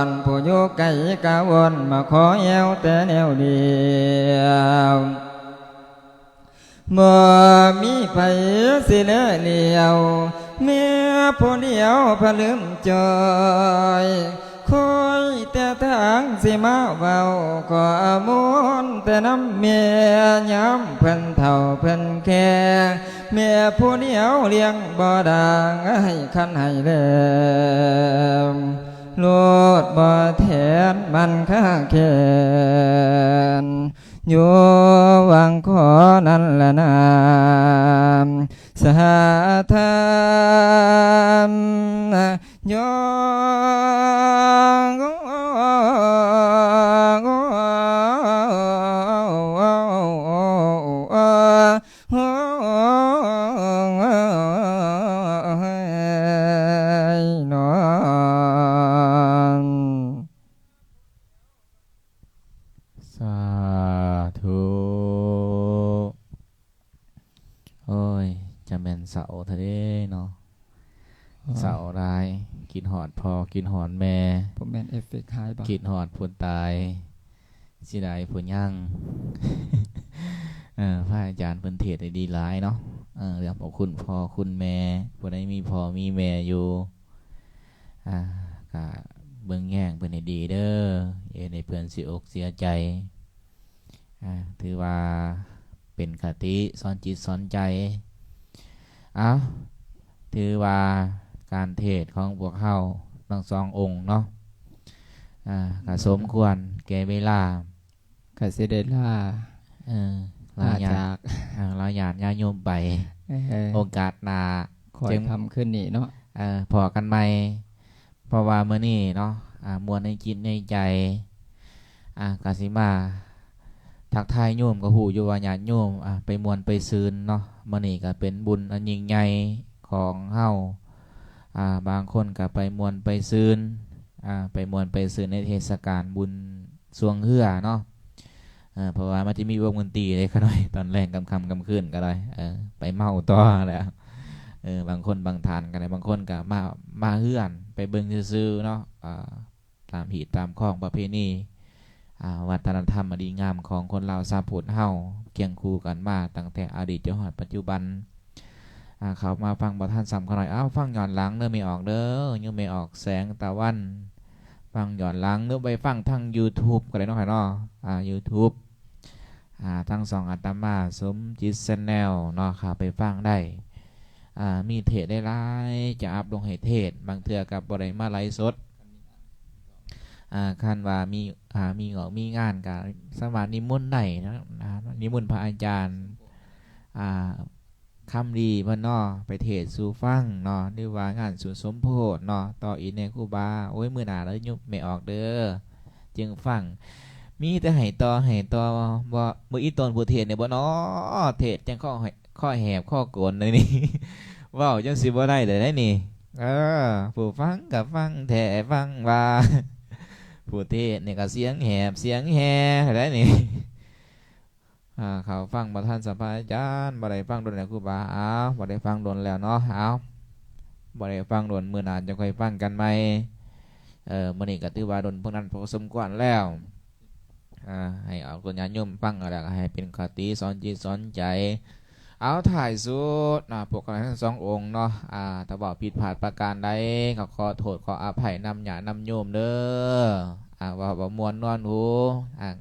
นผู้อยู่ไกลกะวนมาขอแอวแต่แนวเดียวบ่มีไผสิเลเลียวเมียผู้เดียวพะลืมจอยคอยแต่ทางสิมาเว้าก็มนแต่น้ำเมียย้ำเพิ่นเท่าเพิ่นแค่เมียผู้เดียวเลี้ยงบ่ดังให้คันให้แลมโลดบ่แทนมันข้าแขนอยู่วังขอนั่นละนามสหธรรมโยสาธุโอ้ยจะเป็นเสาทะเลเนาะเสาไรกินหอดพอกินหอดแม่ ผมแม่นเอฟเฟกต์หายบ่ กินหอดผุนตายสิได้ผุนยั่ง พระอาจารย์เพิ่นเทศน์ได้ดีหลายเนาะเรื่องของคุณพ่อคุณแม่ผู้ใดมีพ่อมีแม่อยู่ก็เบิ่งแง่งเพิ่นให้ดีเด้ออย่าให้เพิ่นเสียอกเสียใจถือว่าเป็นคติสอนจิตสอนใจถือว่าการเทศน์ของพวกเฮาทั้งสององค์เนาะก็สมควรแก่เวลา กสิเดล่า ลา จาก ลาญาติญาติโยมไปโอกาสหน้า คอยทำขึ้นนี่เนาะ พอกันใหม่เพราะว่ามื้อนี้เนาะมวลในจิตในใจกสิมาทักทายโยมก็ฮู้อยู่ว่าญาติโยมไปมวลไปซืนเนาะมื้อนี้ก็เป็นบุญอันยิ่งใหญ่ของเฮาบางคนก็ไปมวลไปซืนไปมวลไปซืนในเทศกาลบุญสวงเฮือเนาะเพราะว่ามันจะมีวงดนตรีเลยก็ได้ตอนแรกกำคืนก็ได้ไปเมาต่อแล้วบางคนบางทานกันเลยบางคนก็มาเฮือนไปเบิ่งซื่อๆเนาะตามหีตามข้องประเพณีวัฒนธรรมอดีงามของคนลาวซาพุทธเฮาเคียงคู่กันมาตั้งแต่อดีตจนถึงปัจจุบันเขามาฟังบ่ท่านซ้ำเขาหน่อยฟังย้อนหลังเนื้อไม่ออกเด้อยังไม่ออกแสงตะวันฟังย้อนหลังเนื้อไปฟังทาง YouTube ก็ได้เนาะค่ะเนาะYouTube ทั้งสองอาตมาสมจิตแนลเนาะค่ะไปฟังได้มีเทศได้หลายจะอัพลงให้เทศบางเทื่อกับบ่ได้มาไลฟ์สดคันว่ามีงานกับสมานิมนต์ได้นะนิมนต์พระอาจารย์คำดีเพิ่นเนาะไปเทศสู่ฟังเนาะหรือว่างานสุสมโพธิเนาะต่ออีเนครูบาโอ้ยมื้อหน้าแล้วยุบไม่ออกเด้อจึงฟังมีแต่ให้ต่อบ่มื้ออีตนผู้เทศเนี่ยบ่เนาะเทศจังข้อแหบข้อโกนเลยนี่ เว้าจังสิบ่ได้เด้อนี่ผู้ฟังก็ฟังแท้ฟังว่า ผู้เทศนี่ก็เสียงแหบเสียงแห่ได้นี่ เขาฟังบ่ทันสัมภาษณ์อาจารย์บ่ได้ฟังโดนแล้วครูบาบ่ได้ฟังโดนแล้วเนาะบ่ได้ฟังโดนมื้อหน้าจะค่อยฟังกันใหม่มื้อนี้ก็ถือว่าโดนพวกนั้นพอสมควรแล้วให้เอาคนญาติโยมฟังแล้วก็ให้เป็นคติสอนจิตสอนใจเอาถ่ายสุดพวกเราทั้งสององค์เนาะถ้าบอกผิดพลาดประการใดขอโทษขออภัยนำญาตินำโยมเด้อว่าบ่ม่วนนอนหู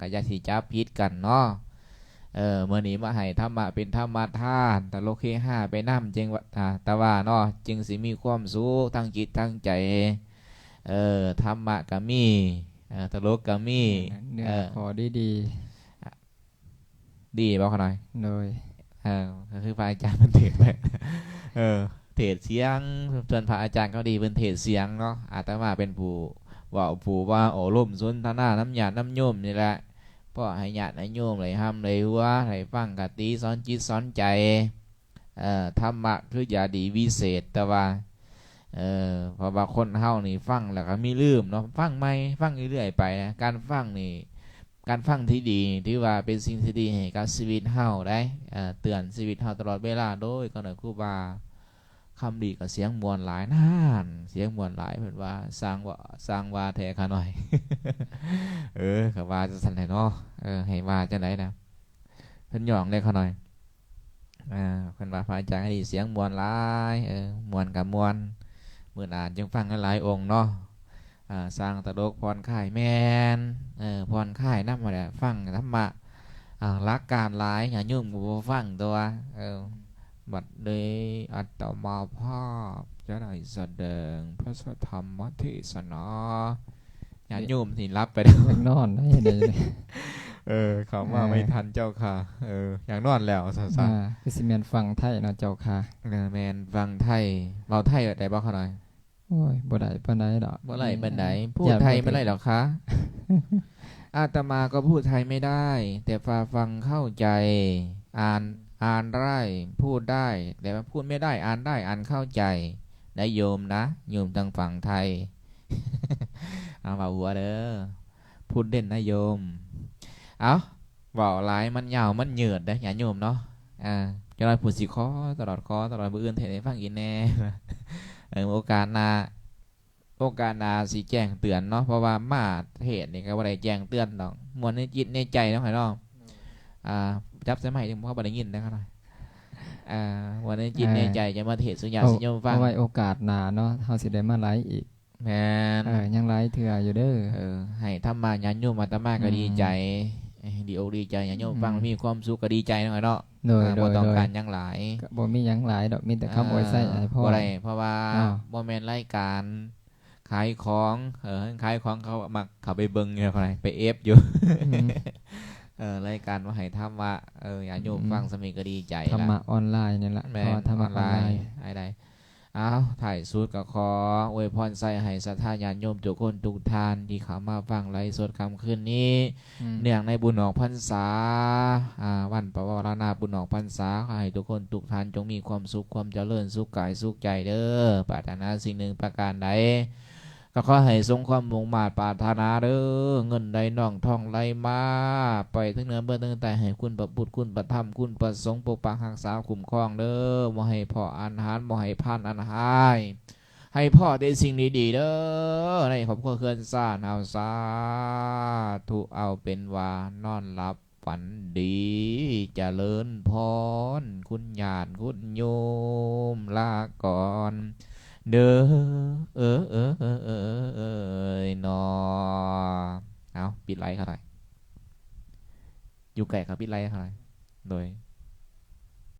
ก็อย่าสิจับผิดกันเนาะมื้อนี้มาให้ธรรมะเป็นธรรมทานตลกเฮฮาไปนำจึงว่าแต่ว่าเนาะจึงสิมีความสุขทั้งจิตทั้งใจธรรมะก็มีตลกก็มีเนื้อขอดีดีบ่ขอหน่อยโดย ก็คือพระอาจารย์มันเทศไปเออเทศเสียงส่วนพระอาจารย์ก็ดีเป็นเทศเสียงเนาะอาตมาเป็นผู้ว่าโอ้ล่มสนทนาน้ำหยาดน้ำโยมนี่แหละเพราะให้ญาติให้โยมเลยห้ามเลยหัวให้ฟังกติสอนจิตสอนใจธรรมะคืออย่าดีวิเศษแต่ว่าเพราะว่าคนเฮานี่ฟังแล้วก็มีลืมเนาะฟังไม่ฟังเรื่อยๆไปนะการฟังนี่การฟังที่ดีที่ว่าเป็นสิ่งที่ดีให้กับชีวิตเฮาได้เตือนชีวิตเฮาตลอดเวลาโดยก็หน่อยครูบาคำดีกับเสียงมวลหลายน่านเสียงมวลหลายเพิ่นว่าสร้างว่าแท้ขาหน่อย ก็ว่าจะสั่นให้เนาะให้ว่าจังไดนะเพิ่นหยองได้ขาหน่อยเพิ่นว่าพระอาจารย์ให้ดีเสียงมวลหลายมวลกับมวลมื้อหน้าจึงฟังกันหลายองค์เนาะสร้างตลกผ่อนคลายแม่นผ่อนคลายนำมาแหละฟังธรรมะรักการหลายอย่ายุ่งบ่ฟังตัวบัดนี้อาตมาภาพจะได้แสดงพระธรรมเทศนาอย่ายุ่งสิรับไปเด้อ อยากนอนได้เลย เขาว่าไม่ทันเจ้าค่ะอย่างนอนแล้วซะคือสิแม่นฟังไทยเนาะเจ้าค่ะแมนฟังไทยเว้าไทยได้บ่เขาหน่อยโอ้ยบ่ได้ปานใดดอกบ่ไหลปานใดพูดไทยไม่ไหลหรอกคะอาตมาก็พูดไทยไม่ได้แต่ฟังเข้าใจอ่านได้พูดได้แต่ว่าพูดไม่ได้อ่านได้อ่านเข้าใจได้โยมนะโยมทางฝั่งไทย เอาว่าหัวเด้อพูดเด่นนะโยมเอาเว้าหลายมันยาวมันยืดเด้ออย่าโยมเนาะจะได้พูดสิขอตลอดมื้ออื่นเทศให้ฟังอีกแน่ โอกาสหน้าสิแจ้งเตือนเนาะเพราะว่ามาเทศนี่ก็บ่ได้แจ้งเตือนดอกมวลในจิตในใจเนาะให้เนาะจับสมัยถึงบ่ได้ยินได้ครับมวลในจิตในใจจะมาเทศสุญญาสิโยมฟังเอาไว้โอกาสหน้าเนาะเฮาสิได้มาไลฟ์อีกแม่นยังไลฟ์เทื่ออยู่เด้อให้ธรรมะญาติโยมอาตมาก็ดีใจดีอกดีใจญาติโยมฟังมีความสุขก็ดีใจเนาะเนาะบ่ต้องการหยังหลายบ่มีหยังหลายดอกมีแต่คำอวยใส่ให้พ่อบ่ได้เพราะว่าบ่แม่นรายการขายของขายของเขามักเข้าไปเบิ่งอยู่เท่าไหร่ไปเอฟอยู่รายการว่าให้ธรรมะญาติโยมฟังสมิก็ดีใจธรรมะออนไลน์นี่แหละเพราะธรรมะออนไลน์ได้ถ่ายสุดก็ขออวยพรใส่ให้ศรัทธาญาติโยมทุกคนทุกท่านที่เข้ามาฟังไลฟ์สดค่ำคืนนี้เนื่องในบุญออกพรรษาวันปวารณาบุญออกพรรษาขอให้ทุกคนทุกท่านจงมีความสุขความเจริญสุขกายสุขใจเด้อปรารถนาสิ่งหนึ่งประการใดก็ขอให้สมความมุ่งมั่นปรารถนาเด้อเงินใดน่องทองไหลมาไปทั้งเนื้อเบื้องตั้งแต่ให้คุณประพุทธคุณประธรรมคุณประสงค์ปกปักรักษาคุ้มครองเด้อบ่ให้พ่ออันหารบ่ให้พานอันหายให้พ่อได้สิ่งดีๆเด้อในครอบครัวเคือนซ่านเอาสาธุเอาเป็นว่านอนหลับฝันดีเจริญพรคุณญาติคุณโยมลาก่อนเด้อนอเอาปิดไลค์เขาหน่อยอยู่ไกลครับปิดไลค์เขาหน่อยโดย